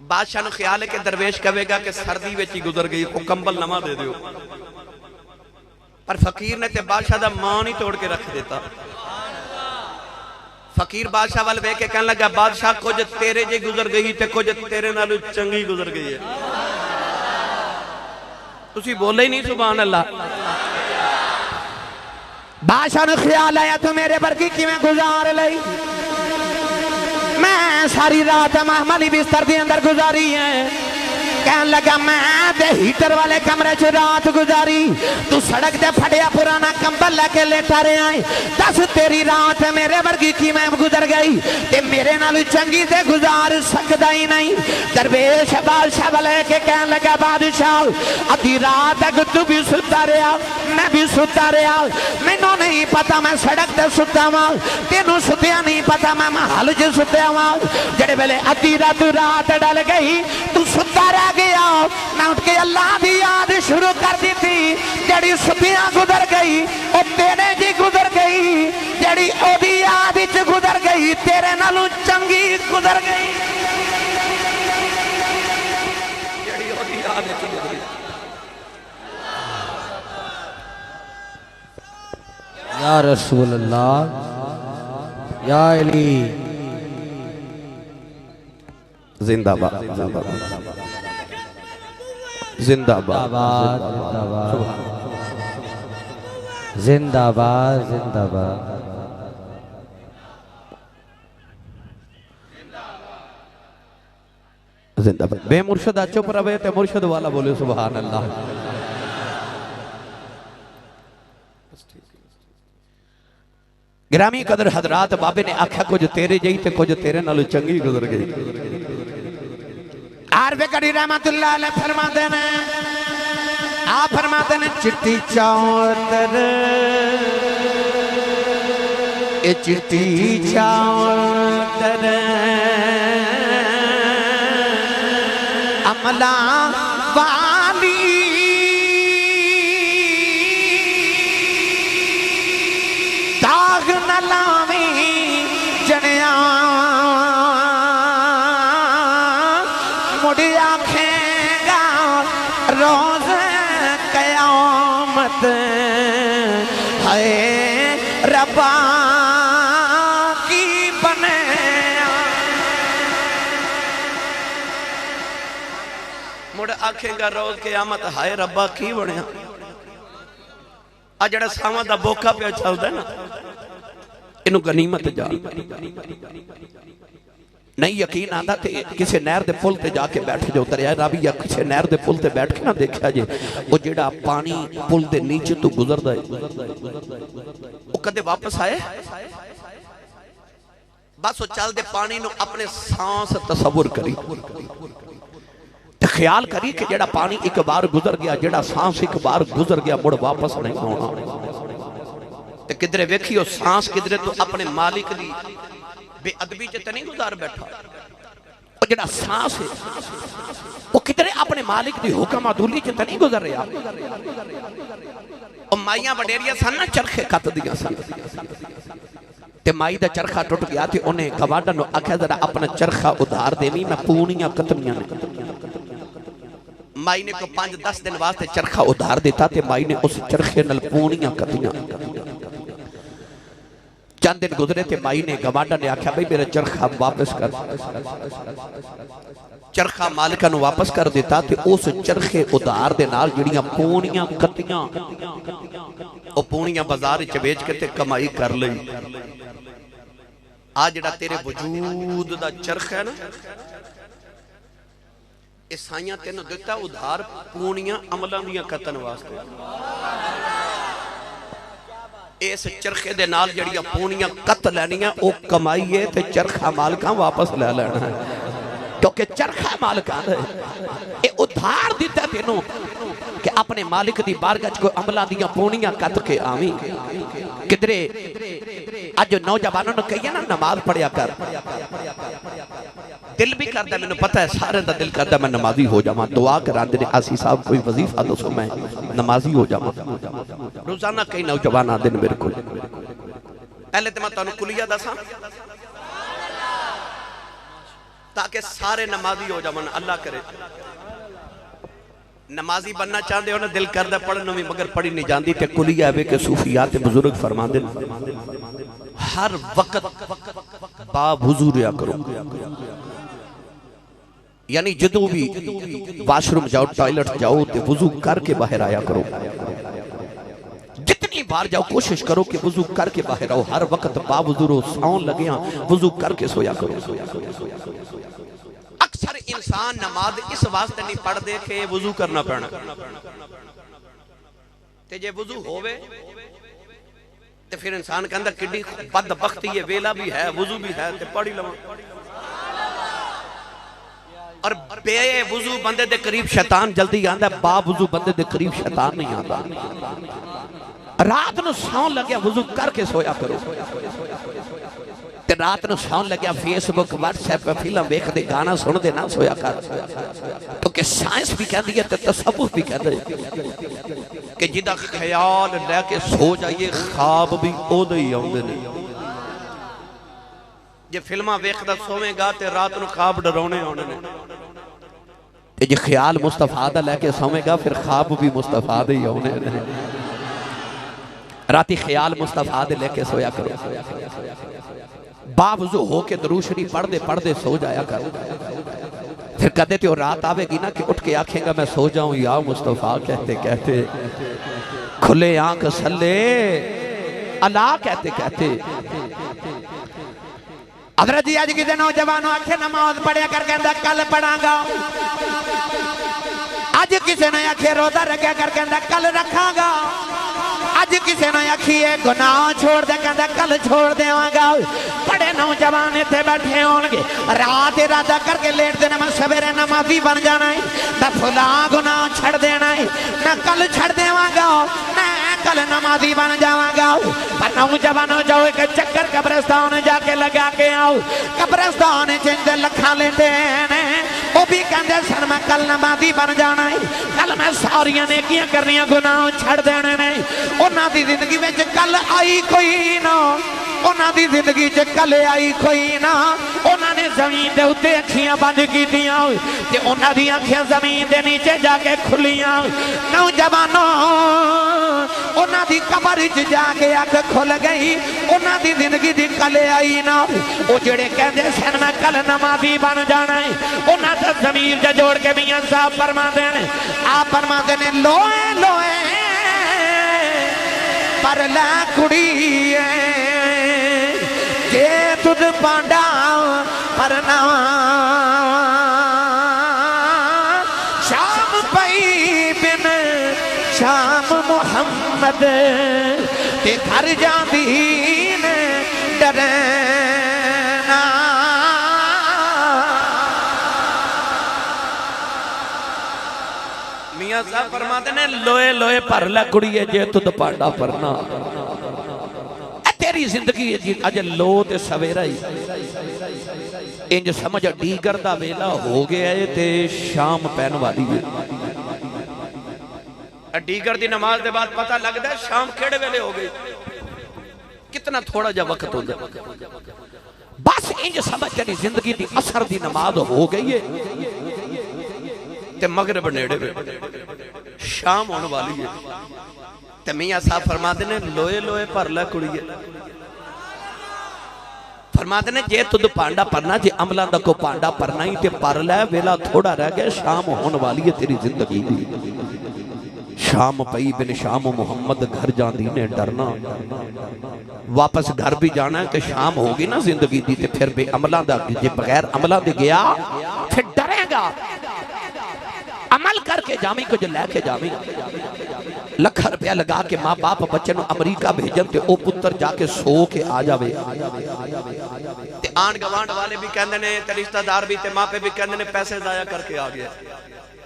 बादशाह नूं ख्याल है कि दरवेश कहेगा कि सर्दी विच ही गुजर गई को कंबल नवा दे दियो। पर फकीर ने ते बादशाह दा मान ही तोड़ के रख देता। फकीर बादशाह वाल वेख के कहने लगा बादशाह कुछ तेरे जी गुजर गई ते कुछ तेरे नालों चंगी गुजर गई है। तुसी बोले ही नहीं सुभान अल्लाह। बादशाह ने ख्याल आया तो मेरे वर्गी किवें गुजार लई। मैं सारी रात महमली बिस्तर के अंदर गुजारी है। कहने लगा मैं ते हीटर वाले कमरे च रात गुजारी तू सड़क ते फटिया पुराना कंबल लेके लेटा रहा है। दस तेरी रात मेरे वर्गी की मैं गुजर गई ते मेरे नाल चंगी ते गुजार सकदा ही नहीं। दरवेश बादशाह वाले के कहने लगा बादशाह अधी रात तक तू भी सुता रहा मैं भी सुता रहा। मैनू नहीं पता मैं सड़क ते सुता वां तेनू सुत्या नहीं पता मैं महल च सुत्या वां। जेड़े वेले अधी रात डल गई तू सुता रह गया मैं उठ के अल्लाह की याद शुरू कर दी थी। जड़ी सुतियां गुजर गई वो तेरे जी गुजर गई जड़ी ओदी याद च गुजर गई तेरे नालों चंगी गुजर गई। जड़ी ओदी याद च गुजर गई। या रसूल अल्लाह या अली जिंदाबाद जिंदाबाद जिंदाबाद जिंदाबाद जिंदाबाद। बेमुर्शद चुप रहे तो मुर्शद वाला बोले सुभान अल्लाह। गिरामी कदर हजरात बाबे ने आख्या कुछ तेरे जई ते कुछ तेरे नालों चंगी गुजर गई। आरवे कड़ी रहमतुल्लाह अलैह फरमाते ने आप फरमाते ने चिट्ठी चौतर ए चिट्टी चादर अमला वाली दाग न लावे जनिया मुड़ आखेगा रोज कयामत है रब्बा की बने मुड़ आखेगा रोज कयामत हाय रब्बा की बने आ जड़ा सावां दा बोखा पे चलदा ना इनू गनीमत जान नहीं यकीन आता तो किसी नहर के पुल ते जाके बैठ जाओ दरिया रावी या किसी नहर के पुल ते बैठ के ना देखा जे वो जेड़ा पानी पुल के नीचे तो गुजरदा है वो कदे वापस आए बस वो चलते पानी नु अपने सांस तसव्वुर करी ते ख्याल करी कि जेड़ा पानी एक बार गुजर गया जेड़ा सांस एक बार गुजर गया मुड़ वापस नहीं आना ते किधरे वेखियो सांस किधरे तो अपने मालिक दी बेअदबी च नहीं गुजार बैठा और जेड़ा सांस है वो किधरे अपने मालिक दी हुक्म अदूली च नहीं गुजर रहा और माइयां वडेरिया सन ना चरखे कत दियां सन ते माई दा चरखा टुट गया ते उन्हें गवाडा नु आख्या जरा अपना चरखा उधार देवी मैं पूनियां कतनियां ने माई ने को 5-10 दिन वास्ते चरखा उधार देता ते माई ने उस चरखे नाल पूनियां कतियां चंद दिन गुजरे थे माई ने गवाडा ने आख्या भाई मेरा चरखा वापस कर चरखा मालिका नु वापस कर देता ते उस चरखे उधार दे नाल जड़ियां पूनियां कतियां ओ पूनियां बाजार च बेच के ते कमाई कर लई आ जड़ा तेरे वजूद दा चरखा है ना ए साइयां तेन दिता उधार पूनियां अमलां दियां कतन वास्ते इस चरखे दे नाल जड़ियां पूनियां कत लैनियां ओ कमाई है ते चरखा मालिका वापस ले लेना है क्योंकि चरखा मालिका ए उधार दिता तेनों कि अपने मालिक दी बारगाह च कोई अमलां दियां पूनियां कत के आवी किधरे अज नौजवानों ने कही ना नमाज पढ़िया कर दिल भी करता मैंने पता है सारे का दिल करता मैं नमाजी हो जावा दुआ कराते ने आसी साहब कोई वजीफा दसो मैं नमाजी हो जावा रोजाना कई नौजवान आते हैं मेरे को पहले तो मैं तुहानू कुलिया दसा ताकि सारे नमाजी हो जावन अल्लाह करे नमाजी बनना चाहते हो ना दिल करता पढ़ने भी मगर पढ़ी नहीं जाती ते कुलिया वे के सूफिया ते बुजुर्ग फरमाते हर वक्त बावुजू रिया करो यानी जदों भी वाशरूम जाओ टॉयलेट जाओ तो वुजू करके बाहर आया करो जितनी बार जाओ कोशिश करो कि वुजू करके बाहर आओ हर वक्त बावुजू सौन लगे वुजू करके सोया करो अक्सर इंसान नमाज इस वास्ते नहीं पढ़ते कि वुजू करना पैना ते जे वुजू होवे ते फिर इंसान कहता किड्डी बदबख्ती है वेला भी है वुजू भी है ते पढ़ ही लवां और बेवुजू बंदे दे करीब शैतान जल्दी आंदा बावुजू बंदे दे करीब शैतान नहीं आता रात नु सौन लगे वुजू करके सोया करो ते रात नु सौन लगे फेसबुक व्हाट्सएप पे फिल्म देखते गाना सुनते ना सोया कर क्योंकि साइंस भी कहती है ते तसव्वुफ भी कहते हैं कि जिदा ख्याल लेके सो जाइए ख्वाब भी ओदे ही आउंदे ने जे फिल्मा वेखदा सोवेगा ते रात नु ख्वाब डरावने आउणे ने ते जे ख्याल मुस्तफा दा लेके सोवेगा फिर ख्वाब भी मुस्तफा दे ही आउणे ने राती ख्याल मुस्तफा दे लेके सोया करो बावुजू होके दरूद शरीफ पढ़दे पढ़दे सो जाया कर फिर कदे तो रात आवेगी ना कि उठ के आखेगा मैं सो जाऊं या मुस्तफा कहते कहते खुले आंख सल्ले अला कहते कहते हज़रत जी अज किसी नौजवान आखे नमाज पढ़िया कर कहता कल पढ़ांगा अज किसी ने आखे रोजा रखा कर कहता कल रखांगा अज किसी ने आखिए गुनाह छोड़ दे कहता कल छोड़ देवांगा बड़े नौजवान इतने बैठे होंगे रात इरादा करके लेट देना मैं सवेरे नमाजी बन जाना है ना फुला गुनाह छड़ देना है ना कल छड़ देवांगा मैं कल नमाजी बन जावांगा। पर नौजवानों जाओ एक चक्कर कब्रिस्तान जाके लगा के आओ। कब्रिस्तान च लखा लेते ने वो भी कहते सन मैं कल नमाजी बन जाना है, कल मैं सारिया नेकियां करनियां गुनाह छड़ देने ने। उन्हां दी जिंदगी में कल आई कोई ना, उन्हां दी जिंदगी च कल आई कोई ना। उन्होंने जमीन के उत्ते अखियां बंद कीतियां ते उन्हां दी अखियां जमीन के नीचे जाके खुलियां। नौजवानों उन्हां दी कब्र च जाके अख खुल गई, उन्हां दी जिंदगी दी कल आई ना। वो जेड़े कहंदे सन मैं कल नमाजी बन जाना है, उन्हां दा जमीन च जोड़ के मियां साहब फरमाते ने, आप फरमाते ने लोए लोए पर लै कुड़ी जे तुझ पांडा परना। शाम पई बिन शाम मुहम्मद ते घर जांदी ने डरना। मियां साहब फरमाते ने लोए लोए भर लै कुड़िए जे तुझ पांडा परना। तेरी जिंदगी अज लो ते सवेरा ही इंज समझ डीगर दा वेला हो गया है ते शाम पैन वाली है। डीगर दी नमाज दे बाद पता लगदा है शाम केड़े वेले हो गई, कितना थोड़ा जा वक्त हो गया। बस इंज समझ तेरी जिंदगी दी असर दी नमाज हो गई है ते मगरिब नेड़े वे शाम होने वाली है। ते मियां साहब फरमाते ने लोए लोए भर लै कुड़िए। फरमाते ने जे तुद पांडा भरना, जे अमलों का को पांडा भरना ही ते भर लै, वेला थोड़ा रह गया, शाम होने वाली है तेरी जिंदगी दी। शाम पई बिन शाम मुहम्मद घर जांदी ने डरना। वापस घर भी जाना है कि शाम होगी ना जिंदगी दी ते फिर बे अमलों का, जे बगैर अमलों दे गया फिर डरेगा। अमल करके जामी कुछ लैके जामी। लख रुपया लगा के माँ बाप बच्चे को अमरीका भेजन ते ओ पुत्र जाके सो के आ जावे। ते आंड गवांड वाले भी कहंदे ने ते रिश्तेदार भी ते मापे भी कहंदे ने पैसे जाया करके आ गया।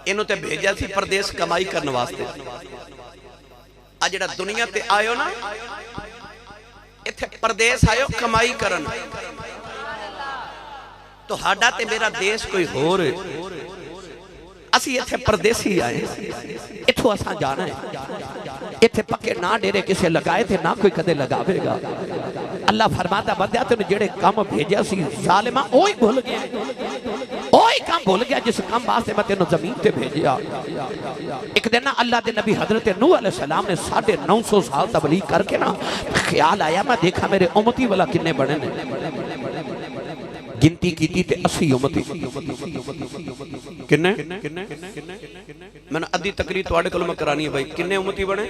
इन्हों ते भेजा सी परदेश कमाई करने वास्ते। आ जेड़ा दुनिया ते आयो ना, इत्थे परदेश आयो कमाई करन। तो हाडा ते मेरा देश कोई होर है, असी इत्थे परदेसी आए, इथों असां जाना है। इत्थे पक्के ना डेरे किसे लगाए थे ना कोई कदे लगावेगा। अल्लाह फरमाता बंदिया तेन जेड़े काम भेजा सी जालिमा ओही भूल गया, ओही काम भूल गया जिस काम वास्ते मैं तेन जमीन ते भेजा। एक दिन ना अल्लाह के नबी हजरत नूह अलैहिस्सलाम ने 950 साल तबलीग करके ना ख्याल आया मैं देखा मेरे उम्मती वाला किन्ने बने ने। गिनती की ते 80 उम्मती किन्ने मैंने अद्धी तकरीर तुहाडे कोल मैं करानी है भाई। किन्ने उम्मती बने?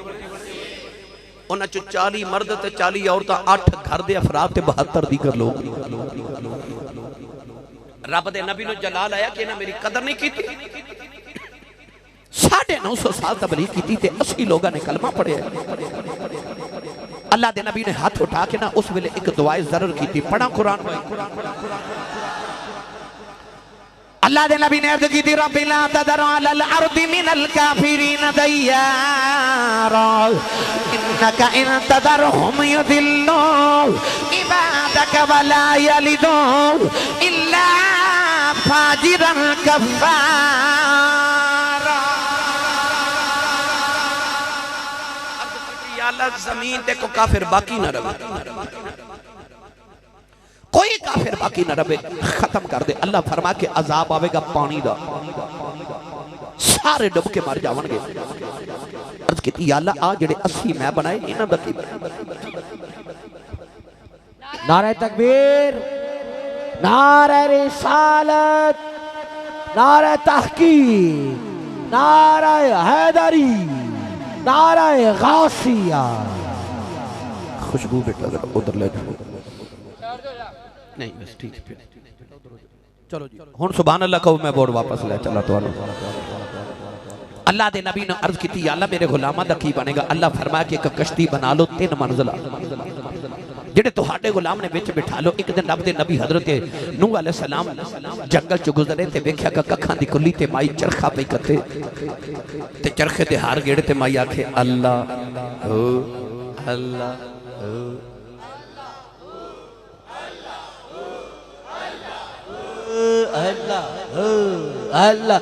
उन्हां चों 40 मर्द ते 40 औरतां, 8 घर दे अफराद ते 72 दीगर लोग। रब दे नबी नूं जलाल आया कि इन्हां मेरी कदर नहीं की। 950 साल तबलीग की ते 80 लोगों ने कलमा पढ़िया। अल्लाह दे नबी ने हाथ उठा के ना उस वेले एक दुआए ज़रूर की। पढ़ा कुरान भाई। अल्लाह दे नबी ने अर्ज की थी रब्बी ला तदर अलल अर्दि मिनल काफिरीन दय्यारा इन्नका इन तदरहुम युदिल्लू इबादक वला यलिदू इल्ला फाजिरन कफ्फारा। अल्लाह जमीन ते को काफिर बाकी ना रहे, कोई काफिर बाकी ना रहे, खत्म कर दे। अल्लाह फरमा के अजाब आवेगा पानी दा, सारे डुब के मर जावणगे। अर्ज की अल्लाह आ जेड़े 80 मैं बनाए इन्हां दा की नारे तकबीर, नारे रिसालत, नारे तहकीक, नारे हैदरी, नारे गासिया। खुशबू बेटा उधर ले जाओ। नहीं बस ठीक है चलो जी हुन सुभान अल्लाह कहो। मैं बोर्ड वापस ले चला तो अल्लाह दे नबी ने अर्ज की अल्लाह मेरे गुलामा दा की बनेगा। अल्लाह फरमाया कि एक कश्ती बना लो 3 मंजिला जेड़े तुहाडे गुलाम ने विच बिठा लो। एक दिन रब दे नबी हजरत नूह अलैहिस्सलाम जंगल च गुजरे ते वेख्या कि कखां दी कुली ते माई चरखा पई कते ते चरखे दे हार गेड़े ते माई आखे अल्लाह हो अल्लाह हो अल्लाह अल्लाह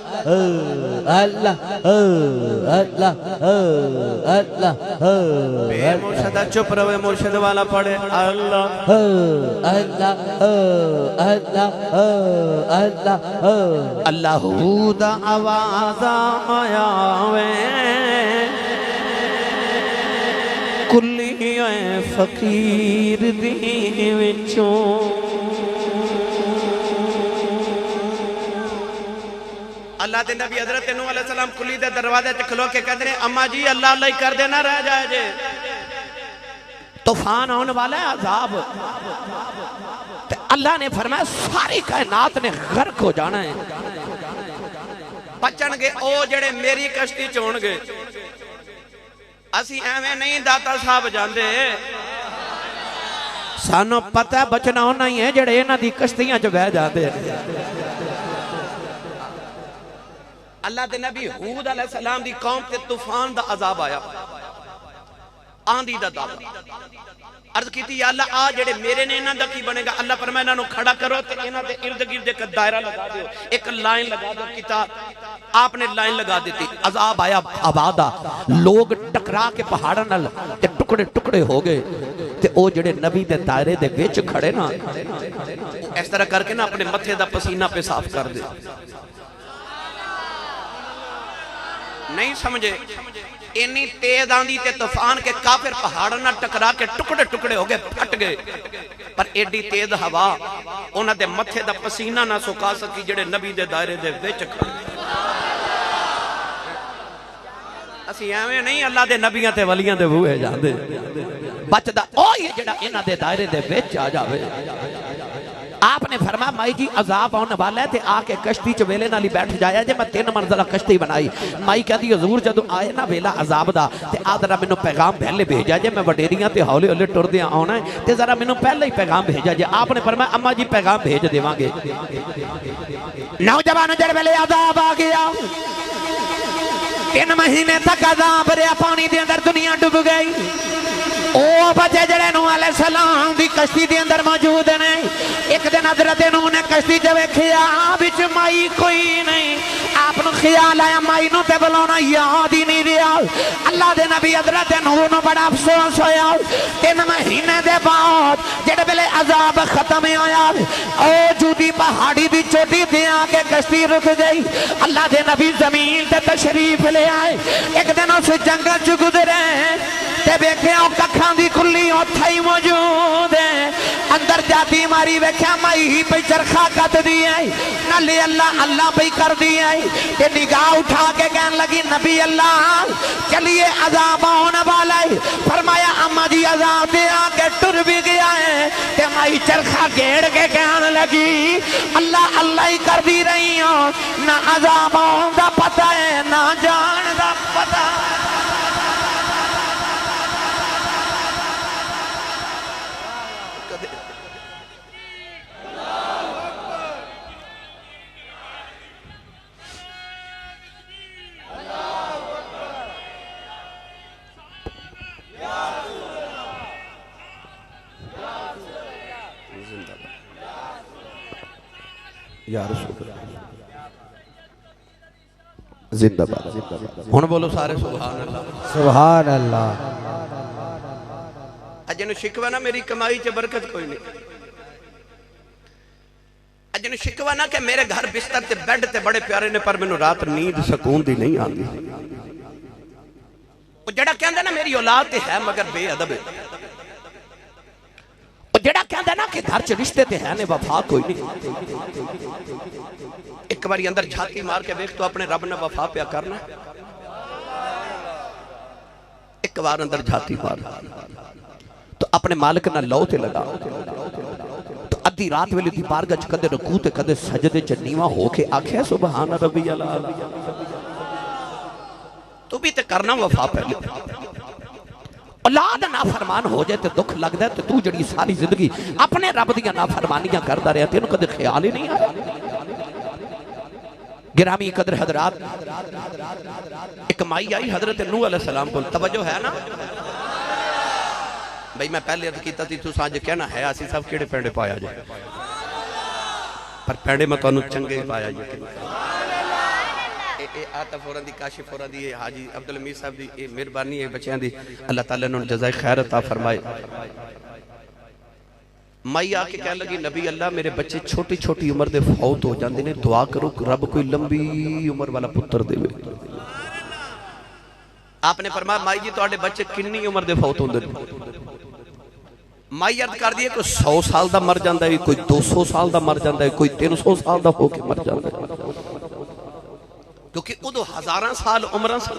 अल्लाह अल्लाह अल्लाह बेमुर्शदा चुप रहे, मुर्शिद वाला पढ़े अल्लाह अल्लाह अल्लाह अल्लाह अल्लाह दा आवाज़ आवे कुल्ली फकीर दी विचों अल्लाह दे नबी हजरत नूह अलैहिस्सलाम कुली दे दरवाजे ते खलो के कहते हैं अम्मा जी अल्लाह अल्लाह ही कर देना रह जाए जे तूफान आने वाला है अजाब। ते अल्लाह ने फरमाया सारी कायनात ने गर्क हो जाना है, बचणगे ओ जेड़े मेरी कश्ती च होणगे। असी एवें नहीं दाता साहब जांदे, सानू पता बचना होना ही है जेड़े इन्हां दी कश्तियां च बह जांदे। अल्लाह दे नबी हूद अलैहिस्सलाम दी कौम ते तूफान दा अजाब आया, आंधी दा दाब। अर्ज कीती या अल्लाह आ जेड़े मेरे ने इन्हां दा की बनेगा। अल्लाह फरमाया इन्हां नु खड़ा करो ते इन्हां दे इर्द गिर्द एक दायरा लगा दो, एक लाइन लगा दो। किताब आपने लाइन लगा दी थी, अजाब आया आबादा, लोग टकरा के पहाड़ां नाल ते टुकड़े टुकड़े हो गए। ते ओ जेड़े नबी दे दायरे दे विच खड़े ना इस तरह करके ना अपने मथे दा पसीना पे साफ कर दे। नहीं समझे, इन्नी तेज आंधी ते तूफान के काफिर पहाड़ों ना टकरा के टुकड़े टुकड़े हो गए, फट गए। पर एडी तेज हवा उन्हां दे मथे दा पसीना ना सुका सकी जेड़े नबी दे दायरे दे विच खड़े। असी एवें नहीं अल्लाह दे नबियां ते वलियां दे बूहे जांदे, बचदा ओ ही जेड़ा इन्हां दे दायरे दे विच आ जावे। आपने फरमाया माई जी अजाब आने वाला है ते आके कश्ती च वेले नाल ही बैठ जाया जे। मैं 3 मंजिला कश्ती बनाई। माई कहती हजूर जदों आए ना वेला अजाब दा ते आ जरा मैनू पैगाम पहले भेजा जे, मैं वडेरियां ते हौले हौले टुरदे आना है ते जरा मैनू पहले ही पैगाम भेजा जे। आपने फरमाया अम्मा जी पैगाम भेज देवांगे। नौजवान जड़ वेले अजाब आ गया, 3 महीने तक अजाब रहा, पानी दे अंदर दुनिया डूब गई। ओ बच्चे जड़े नूह अलैहिस्सलाम दी कश्ती दे अंदर मौजूद ने। एक दिन हजरत नूह ने कश्ती च वेखिया विच माई कोई नहीं। आपनु ख्याल आया माई नूं ते बुलाना याद ही नहीं रहा। अल्लाह दे नबी हजरत नूह नूं बड़ा अफसोस होया। 3 महीने दे बाद जेड़े वेले अजाब खत्म होया, ओ जूदी पहाड़ी दी चोटी ते आके कश्ती रुक गई। अल्लाह दे नबी जमीन ते तशरीफ ले आए। एक दिन उस जंगल च गुजरे ते वेख्या कखां दी खुली उत्थे ही मौजूद है। अंदर जाती मारी वेख्या माई ही पे चरखा कत दी है, नाले अल्लाह अल्लाह पे कर दी है। ते निगाह उठा के कहने लगी नबी अल्लाह चलिए अजाब आने वाला है। फरमाया अम्मा जी अजाब दे आके टुर भी गया है। ते माई चरखा घेड़ के कहने लगी अल्लाह अल्लाह ही कर दी रही हो, ना अजाब आने दा पता है ना जान दा पता। जिंदाबाद। हुण बोलो सारे सुभान अल्लाह सुभान अल्लाह। अजन शिकवा ना मेरी कमाई च बरकत कोई नहीं। अजन शिकवा ना कि मेरे घर बिस्तर ते बेड ते बड़े प्यारे ने पर मैनू रात नींद सुकून दी नहीं आती। वो जड़ा कहंदा ना मेरी औलाद ते है मगर बेअदब है। वो जड़ा कहंदा ना कि घर च रिश्ते ते है ने वफा कोई नहीं। एक बारी अंदर छाती मार के देख तो अपने रब ने वफा पिया करना। एक बार अंदर छाती मार तो अपने मालिक ना लौ ते लगा। तो अद्धी रात वेले दी बारगाह च कदे रुकू ते कदे सजदे च नीवा होके आख्या सुभान रब्बी अला। तू भी ते करना वफा पहले। औलाद नाफरमान हो जाए तो दुख लगता है, तो तू जड़ी सारी जिंदगी अपने रब दी नाफरमानियां करता रहा, तेन कदे ख्याल ही नहीं आया। गिरामी कदर हजरात, एक माई आई हजरत नूह अलैहिस्सलाम को, तवज्जो है ना भाई, मैं पहले अर्ज किया थी तुस अज कहना है असी सब किहड़े पेंडे पाया जाए, पर पेंडे मैं तुहानू चंगे पाया जाए। आताफोरा दी काशिफोरा दी हाजी अब्दुल हमीद साहब दी मेहरबानी है बच्चों दी, अल्लाह ताला इन्होंने जज़ाए खैर अता फरमाए। माई आके कह लगी नबी अल्लाह मेरे बच्चे छोटी छोटी उम्र दे फौत हो जाते हैं, दुआ करो रब कोई लंबी उम्र वाला पुत्र देवे। आपने फरमाया माई जी तुहाडे बच्चे कितनी उम्र दे फौत होंदे ने? माई अर्ज कर दी है कोई 100 साल का मर जाता है, कोई 200 साल का मर जाता है, कोई 300 साल का होके मर जाता है, क्योंकि उदो हजारां साल उम्र सन।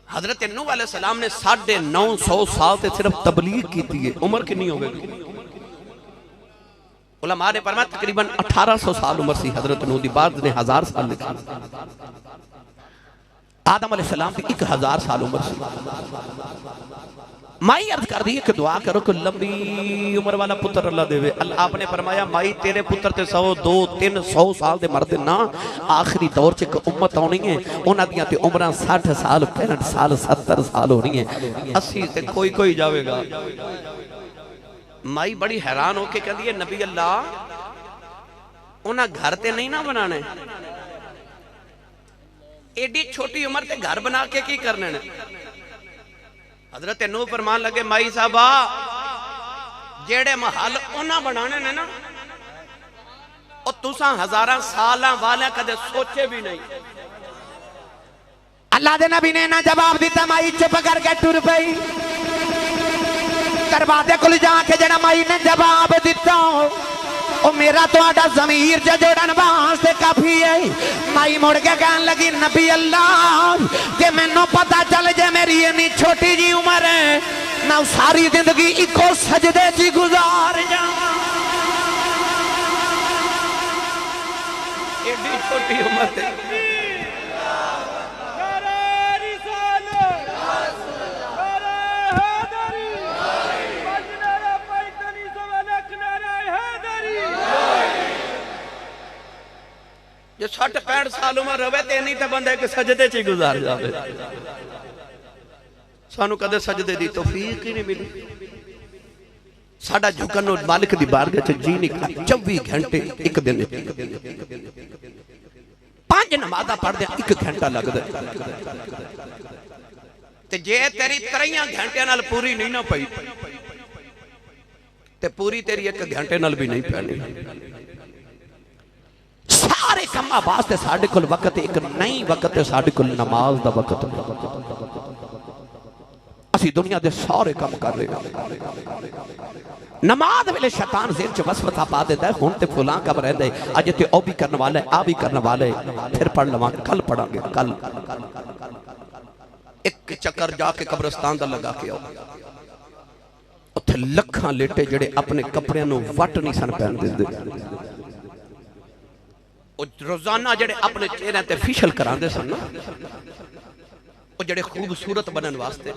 हजरत नूह अलैहिस्सलाम ने 950 साल से सिर्फ तबलीग की थी, उम्र कितनी हो गई? उलमा ने फरमाया तकरीबन 1800 साल उम्र सी हजरत नूह दी, बाद ने 1000 साल लिखा। आदम अलैहिस्सलाम की 1000 साल उम्र सी। माई अर्ज कर दी कि दुआ करो कि लंबी उम्र वाला पुत्र अल्लाह देवे। अल्लाह आपने फरमाया माई तेरे पुत्र ते 100 2 300 साल दे मरदे ना, आखिरी दौर च एक उम्मत आनी है, उन्हां दियां ते उम्रां 60 साल 65 साल 70 साल होनी है, 80 ते कोई कोई जाएगा। माई बड़ी हैरान होके कहती है नबी अल्लाह उन्हां घर ते नहीं ना बनाने, एडी छोटी उम्र ते घर बना के की करने ने? हजरत नूह फरमान लगे माई साहबा जेड़े महल उन्हां बनाने ने ना, और तुसा हजारां सालां वाले कदे सोचे भी नहीं। अल्लाह दे नबी ने ना जवाब दिता, माई चुप करके टुर पई। दरवाजे कोल जाके जेड़ा माई ने जवाब दिता ओ मेरा तुहाडा ज़मीर जोड़न वास्ते काफी है। माई मुड़ के कहन लगी नबी अल्लाह जे मैनू पता चल जाए मेरी इन्नी छोटी जी उम्र है, मैं सारी जिंदगी इको सजदे च गुजार जावां। एडी छोटी उम्र ते जो 60-65 साल उम्र रहे तो नहीं तो बंदा एक सजदे च गुजार जाए। सानू कदे सजदे दी तौफीक ही नहीं मिली। साडा झुकन मालिक दी बारगाह च जी नहीं, 24 घंटे एक दिन 5 नमाज़ां पढ़दे 1 घंटा लगदा, ते जे तेरी 3 घंटे नाल पूरी नहीं ना पई ते पूरी तेरी 1 घंटे नाल भी नहीं पैनी। सारे कामां वास्ते साडे कोल वक्त एक नहीं, वक्त है साडे कोल नमाज दा वक्त। असी दुनिया दे सारे काम कर रहे हैं, नमाज वेले शैतान ज़हन च वसवसा पा देता है, हुण ते फलां कब रहिंदा है, अज ते ओ भी करने वाला है, आ भी करने वाला है, फिर पढ़ लवांगे, कल पढ़ांगे। कल एक चक्कर जाके कब्रिस्तान दा लगा के आओ, उत्थे लखां लेटे जेड़े अपने कपड़ियां नूं वट नहीं सन पैन दिंदे, रोजाना जेड़े अपने चेहरे ते फेशियल करांदे सन ना, वो जेड़े खूबसूरत बनने वास्ते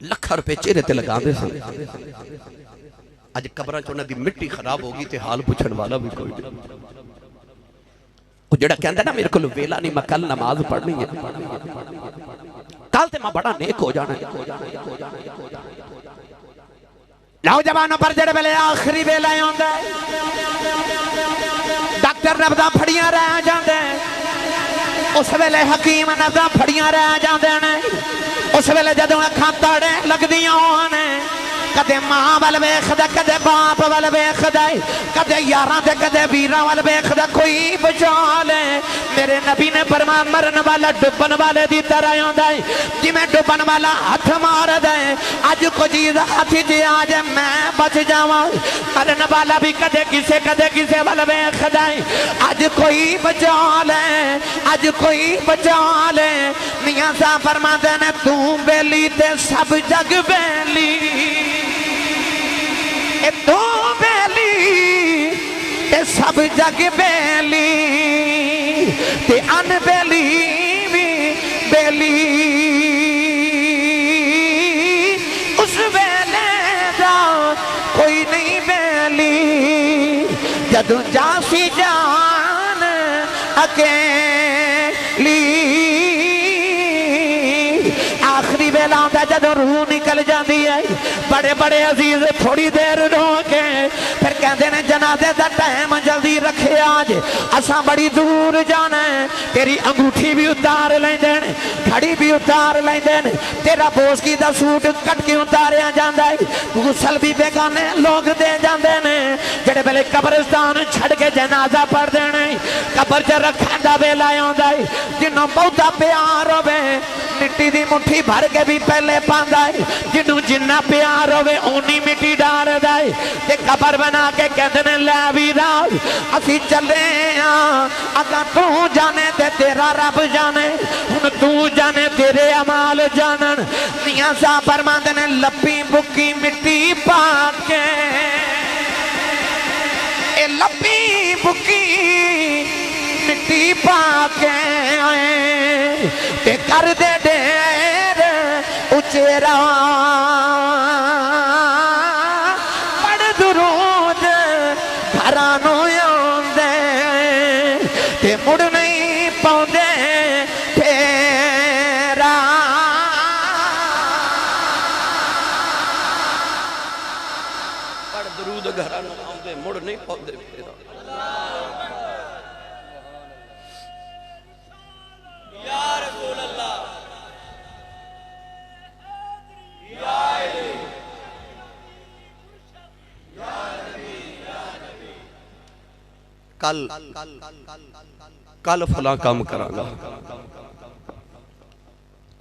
लाख रुपए चेहरे ते लगांदे सन, अज कब्रां च उन्हां दी मिट्टी खराब हो गई ते हाल पुछण वाला भी कोई नहीं। वो जेड़ा कहंदा ना मेरे कोल वेला नहीं, मैं कल नमाज पढ़नी है, कल ते मैं बड़ा नेक हो जाना है। नौजवानों पर जेड़े वेले आखिरी वेला आंदा है, डॉक्टर नब्ज़ां फड़ियां रह जांदे, उस वेले हकीम नब्ज़ां फड़ियां रह जांदे ने, उस वेले जदों अखां ताड़े लगदियां होण, कदे मां वाल वेखदा, कदे बाप वाल वेखदा, कदे यारां ते कदे वीरां वाल वेखदा, कोई बचा ले। मेरे नबी ने फरमाया मरन वाला डुबन वाले दी तरह आंदा है, जिवें डुबन वाला हथ मारदा है, अज कोई चीज हाथ च आ जाए मैं बच जावां, मरन वाला भी कदे किसे वाल वेखदा है, अज कोई बचा ले, अज कोई बचा ले। मियां साहब फरमांदे ने तू बेली ते सब जग बेली, तू बेली ते सब जग बेली, ते अनबेली भी बेली। दूजा सी जान अकेली आखिरी वेला आंदा जदों रूह निकल जाती है बड़े बड़े अजीज थोड़ी देर रो के फिर कहते ने जनाजे का टाइम जल्दी रखे आज असा बड़ी दूर जाना है तेरी अंगूठी भी उतार लेंदे ने घड़ी भी उतार लेंदे ने तेरा बोसकी दा सूट कट के उतारिया जाता है गुसल भी बेगाने लोग दे जाते ने जेड़े वेले कब्रिस्तान छड़ के जनाजा पढ़ देने कब्र च रखने का वेला आंदा है जिन्हों बहुता प्यार होवे मिट्टी दी मुट्ठी भर के भी पहले पांदा है जिन्हों जिन्ना प्यार होवे उन्नी मिट्टी डालदा है ते कब्र बना के कहते ने लै वीरा असी चले अगर तू जाने ते तेरा रब जाने हुण तू जाने तेरे अमाल जानन मियां साहब फरमांदे ने लपी बुकी मिट्टी पा के ए लपी बुकी मिट्टी पा के ते कर दे ढेर उचेरा पढ़ दुरूद घरां नूं आउंदे ते मुड़ नहीं पाउंदे फेरा पढ़ दुरूद घरां नूं आउंदे मुड़ नहीं पाउंदे फेरा कल कल फला काम करांगा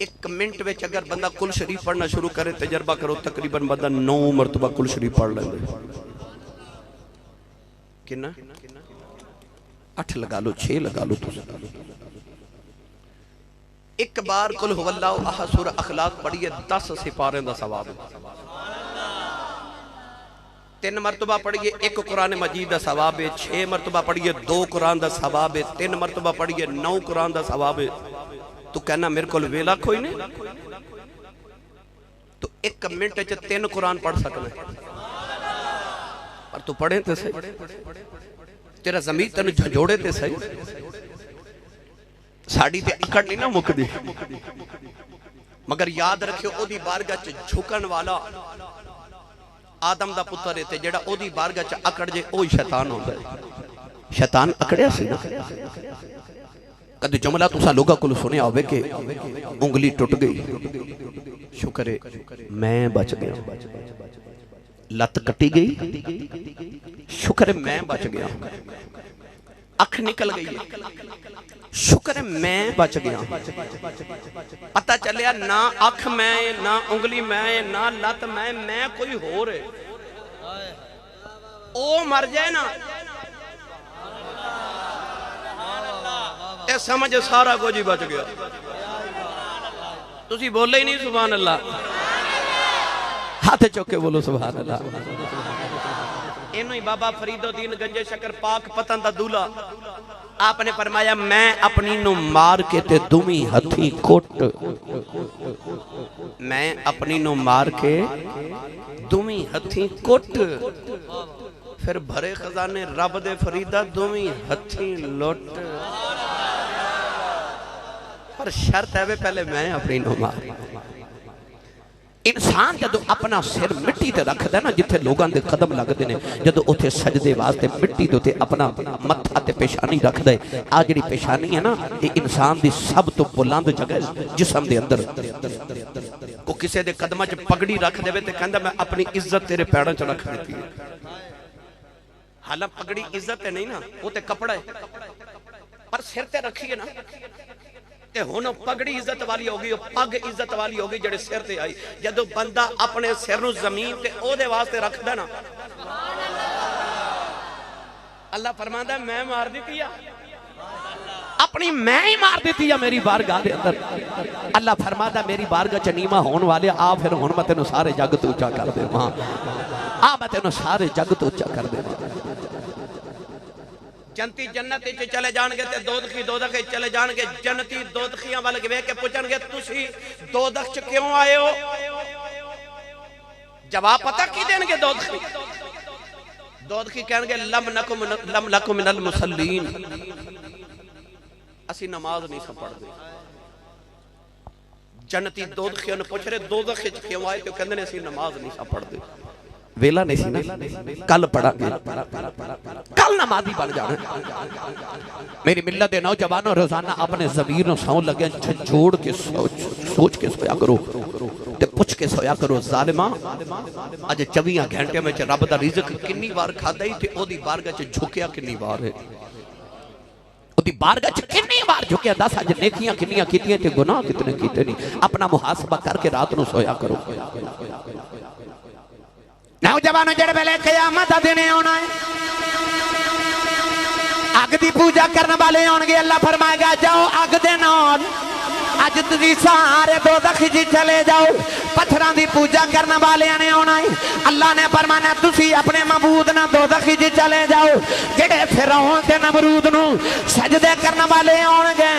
एक मिनट में अगर बंदा कुल शरीफ पढ़ना शुरू करे तजर्बा करो तकरीबन बंदा 9 मरतबा कुल शरीफ पढ़ लेंगे कितना 8 लगा लो 6 लगा लो एक बार कुल हुवल्लाहु अहद सूरह अखलाक पढ़िए 10 सिपारे का सवाब 3 मरतबा पढ़िए 1 कुरान मजीद का सवाब है 6 मरतबा पढ़िए 2 कुरान का सवाब है 3 मरतबा पढ़िए 9 कुरान का सवाब है तू कहना मेरे को वेला कोई नहीं तो 1 मिनट च 3 कुरान पढ़ सकना पर तू पढ़े तो सही तेरा ज़मीर तेन झंझोड़े ते सही साड़ी ते अकड़ नहीं ना मुकदी मगर याद रखियो ओदी बारगाह च झुकन वाला आदम दा पुत्र है ते जेड़ा ओदी बारगाह च अकड़ जे ओ शैतान होंदा है शैतान अकड़िया सी ना कदे जुमला तुसा लोगा कोल सुनिया होवे के उंगली टुट गई शुक्र है मैं बच गया लत कटी गई शुक्र है मैं बच गया अख निकल गई है शुक्र है मैं बच गया पता चलिया ना अख मैं ना उंगली मैं ना लत मैं कोई होर है ओ मर जाए ना ये समझ सारा कुछ ही बच गया तुसी बोले ही नहीं सुभान अल्लाह हाथ चौक के बोलो सुभान अल्लाह इनू ही बाबा फरीदुद्दीन गंजे शकर पाक पतन दा दूल्हा आपने फरमाया मैं अपनी नु मार के ते दुमी हथी कोट मैं अपनी नु मार के दुमी हथी कोट फिर भरे खजाने रब दे फरीदा दुमी हथी लुट पर शर्त है वे पहले मैं अपनी नु मार इंसान जदों अपना सिर मिट्टी ते रखदा ना जिथे लोगों के कदम लगते हैं जदों उथे सजदे वास्ते मिट्टी दे अपना मत्था ते पेशानी रखदा है आ जिहड़ी पेशानी है ना ये इंसान दी सब तो बुलंद जगह जिस्म दे अंदर को किसी दे कदमां च पगड़ी रख देवे ते कहंदा मैं अपनी इज्जत तेरे पैरों च रख देती है हालां पगड़ी इज्जत है नहीं ना वो ते कपड़ा है पर सिर ते रखी है ना हुण पगड़ी इज्जत वाली होगी पग इज्जत वाली होगी जेड़े सिर ते आई जदों बंदा अपने सिर नूं जमीन ते ओदे वास्ते रखदा ना अल्लाह फरमांदा मैं मार दी अपनी मैं ही मार दी मेरी बारगाह दे अंदर अल्लाह फरमांदा मेरी बारगाह च नीमा होने वाले आ फिर हुण मैं तैनूं सारे जग तो ऊंचा कर देवां आ मैं तैनूं सारे जग तो ऊंचा कर देवां जनती जन्नत चले जाएंगे ते दोदखी दोदख चले जाएंगे जन्नती दोदखियां वाल वेख के पूछणगे तुसी दोदख च क्यों आए हो जवाब पता की देंगे दोदखी दोदखी कहणगे लम लकुम मिनल मुसल्लीन, असी नमाज नहीं सा पढ़दे। जन्नती दोदखियां पूछ रहे दोदख विच क्यों आए, तो कहंदे ने असी नमाज नहीं सा पढ़दे। वेला नहीं सी ना, कल पढ़ांगे, कल नमाजी बन जाना। मेरी मिल्लत दे नौजवानों, रोजाना अपने ज़मीर सौ लगे जोड़ के सोच के सोया करो ते पुछ के सोया करो, जालिमा अज 24 घंटे में रब दा रिज़्क कितनी बार खादा ही ते ओदी बारगाह च झुकिया कितनी बार है, ओदी बारगाह च कितनी बार झुकिया। दस अज नेकियां कितनियां कीतियां ते गुनाह कितने कीते नहीं। अपना मुहासबा करके रात नूं सोया करो। नौजवानों जेड़े वेले क़यामत दा दिन आना है, अग दी पूजा करने वाले आउणगे। अल्लाह फरमाएगा जाओ अग दे नाल अज तुसीं सारे दोज़ख च चले जाओ। पत्थरां दी पूजा करने वाले ने आना है। अल्लाह ने फरमाना तुसीं अपने मबूद नाल दोज़ख च चले जाओ। जेड़े फिरौन ते नमरूद नूं सजदे करने वाले आउणगे,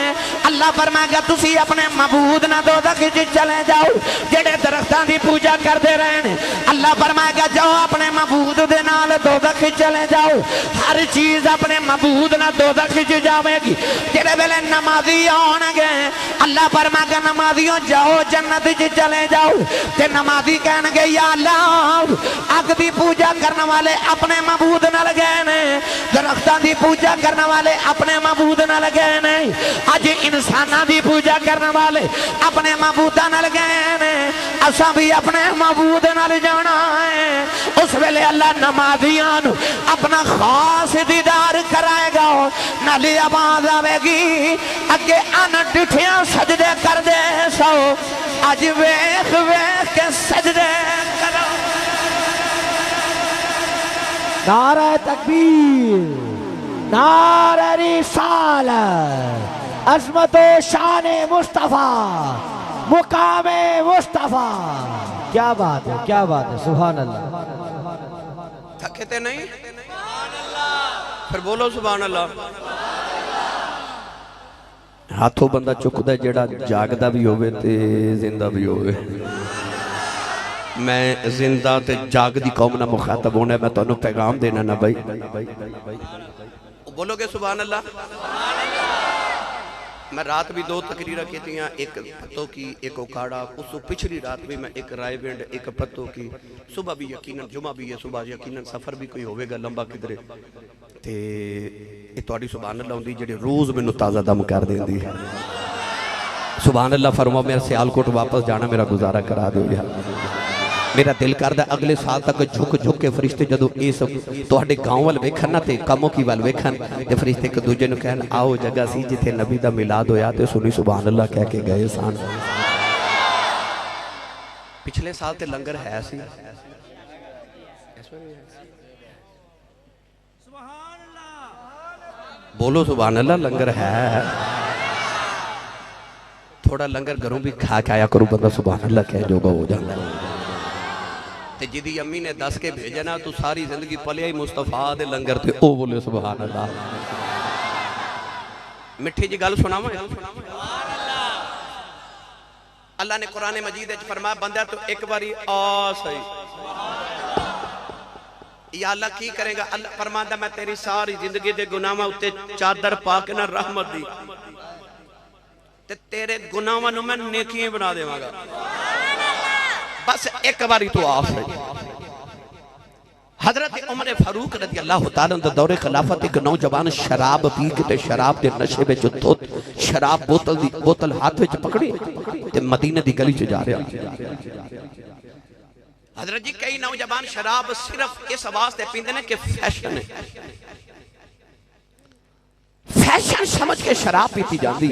अल्लाह फरमाएगा तुसीं अपने मबूद नाल दोज़ख च चले जाओ। जेड़े दरख्तां दी पूजा करदे रहन, अल्लाह फरमाएगा जाओ अपने मबूद दे नाल दोज़ख च चले जाओ। हर चीज अपने मबूद नाल दोज़ख च जावेगी। जेड़े वेले नमाजी आउणगे, अल्लाह फरमाएगा नमाजियों जाओ जन्नत च चले जाओ। ते नमाजी कहणगे या अल्लाह अग दी पूजा करने वाले अपने मबूद नाल गए ने, दरख्तां दी पूजा करने वाले अपने मबूद नाल गए ने, अज इंसानां दी पूजा करने वाले अपने मबूदां नाल गए ने। असां भी अपने मबूद नाल जाना है। उस वेले अल्लाह नमाजियां नूं अपना खास दीदार कराएगा। नाले आवाज आवेगी अगे अन डिठियां सजदे कर दे सो, अज वेख वेख के सजदे करो। नारा तकबीर, नारा रिसालत, अज़मतो शान मुस्तफ़ा, मुकामे मुस्तफ़ा। क्या बात है, क्या बात है, सुभान अल्लाह। थकते नहीं, फिर बोलो सुभान अल्लाह। हाथों बंदा चुकदा जेड़ा जागदा भी होवे ते जिंदा भी होवे। मैं जिंदा ते जागदी कौम ना मुखातब होना, मैं तुहानू पैगाम देना ना भाई। बोलोगे सुभान अल्लाह। मैं रात भी 2 तकरीर की थी, एक पत्तों की एक उकाड़ा। उस पिछली रात भी मैं एक रायविंड एक पत्तों की। सुबह भी यकीनन जुमा भी है, सुबह यकीनन सफर भी कोई होवेगा लंबा किधरे ते ये तुहाडी सुभान अल्लाह होंदी जेड़ी रोज़ मैनू ताज़ा दम कर देंदी है। सुभान अल्लाह फरमाओ मेरा सियालकोट वापस जाना मेरा गुजारा करा दो यार। मेरा दिल करदा अगले साल तक झुक झुक के फरिश्ते जदों इस तुहाडे गांव वाल वेखन ना ते कामों की वाल वेखन ते फरिश्ते एक दूजे नूं कहन आओ जगह सी जिथे नबी दा मिलाद होया ते सुनी सुभान अल्लाह कह के गए सन। पिछले साल ते लंगर है सी, बोलो सुभान अल्लाह। लंगर है, थोड़ा लंगर घरों भी खा के आया करो, बंदा सुभान अल्लाह कह जोगा हो जाता है। ते जिदी अम्मी ने दस के भेजा ना तू सारी जिंदगी पलिया ही मुस्तफा दे लंगर ते ओ बोले सुभान अल्लाह। मिठी जी गल सुनावा। अल्लाह ने कुरान मजीद विच फरमाया बंदा तो एक बारी आ सही या अल्लाह की करेगा। अल्लाह फरमांदा मैं तेरी सारी जिंदगी दे गुनाहां उत्ते चादर पा के ना रहमत दी ते तेरे गुनाहां नूं मैं नेकियां बना देवांगा। बस एक बारी तो आ सही। हजरत उमर फारूक रज़ी अल्लाह तआला दा दौरे खिलाफत एक नौजवान शराब पी के शराब के नशे में धुत शराब बोतल हाथ में पकड़ी ते मदीने दी गली च जा रहा। हजरत जी कई नौजवान शराब सिर्फ इस वास्ते पींदे ने कि फैशन है, फैशन समझ के शराब पीती जाती।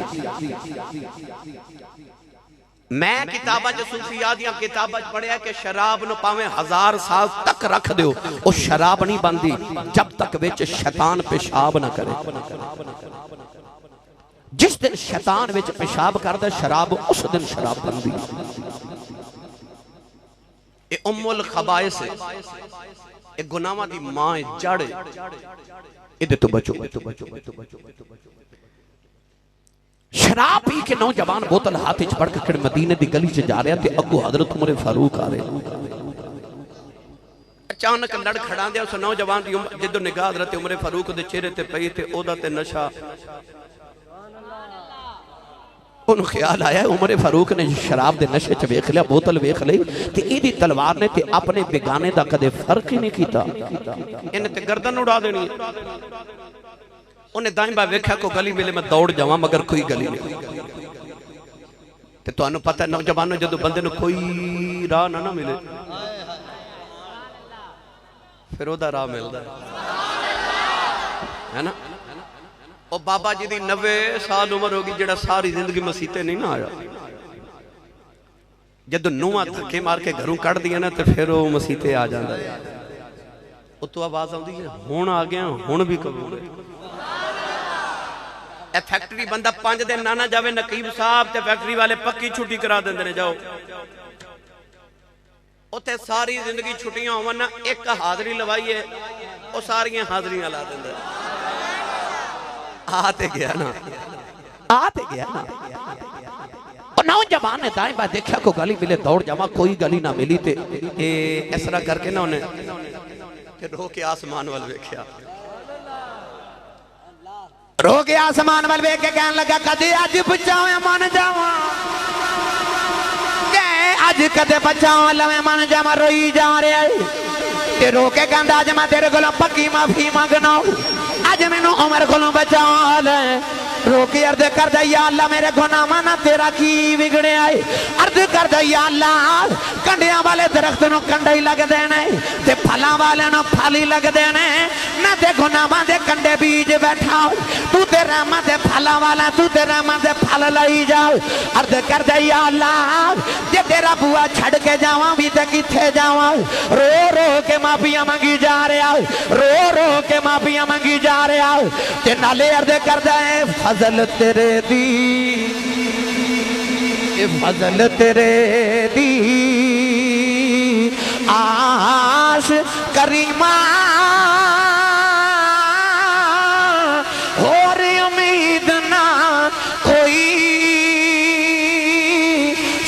मैं किताबां च सूफिया दी किताबां च पढ़िया कि शराब नूं भावें 1000 साल तक रख दिओ वो शराब नहीं बनती जब तक विच शैतान पेशाब ना करे। जिस दिन शैतान विच पेशाब करदा शराब उस दिन शराब बनदी। ये उम्मुल खबाइस है, ये गुनाहां दी मां है, जड़ इहदे तो बचो। शराब पी के नौजवान बोतल हाथ च फड़ के मदीने दी गली च जा रहा ते अगू हजरत उमर फारूक आ रहे। अचानक लड़ खड़ा दिया उस नौजवान की जो निगाह हज़रत उमर फारूक के चेहरे ते पई ते ओदा ते नशा उन ख्याल आया उमर फारूक ने शराब के नशे च वेख लिया बोतल वेख ली ते इहदी तलवार ने ते अपने बेगाने दा कदे फर्क ही नहीं कीता इन्हें ते गर्दन उड़ा देनी उन्हें दाई बाई वेख्या को गली मिले मैं दौड़ जावां मगर कोई गली नहीं ते तुहानू पता नौजवानों जदों बंदे नू कोई राह ना मिले फिर ओदा राह मिलदा है ना और बाबा जी की 90 साल उम्र होगी जेड़ा सारी जिंदगी मसीते नहीं ना आया जदों नूंहां धक्के मार के घरों कढ़ दिया ना तो फिर वो मसीते आ जाता है उतो आवाज आती है हुण आ गया हुण भी कबूल है फैक्ट्री बंदा 5 दिन ना जावे नकीब साहब ते फैक्ट्री वाले पक्की छुट्टी करा देंदे ने जाओ उत्थे सारी जिंदगी छुट्टियां होवन ना एक हाजरी लवाइए वो सारियां हाजरियां ला देंदे आते गया ना नौजवान ने दाएं बाएं देखा को गली मिले दौड़ जावा कोई गली ना मिली ते इस तरह करके ना उन्हें रो के आसमान वाल वेख्या रो के आसमान वाल वेख के कहन लगा कदे अज बचावे मन जावा के अज कदे बचावे लवे मन जावा रोई जा रहा है ते रो के कहंदा अज मैं तेरे कोलों पक्की माफी मंगना अज मैनू उमर कोलों बचा ले रोके अर्ज कर दे या अल्लाह मेरे गुनाहां ना तेरा की बिगड़िया है अर्ज कर दे या अल्लाह कंडियां वाले दरख्त नु कंडे ही लगदे ने ते फलां वाले नु फल ही लगदे ने मैं ते गुनाहां दे कंडे बीज बैठा तू ते रहमत दे फलां वाला तू ते रहमत दे फल लाई जा अर्ज कर दे या अल्लाह जे तेरा बुआ छड़ के जावां भी ते किथे जावां रो रो के माफियां मंगी जा रहा रो रो के माफियां मंगी जा रहा ते नाले अर्ज करदा है फजल तेरे दी फजल तेरे दी आस करीमा और उम्मीद ना कोई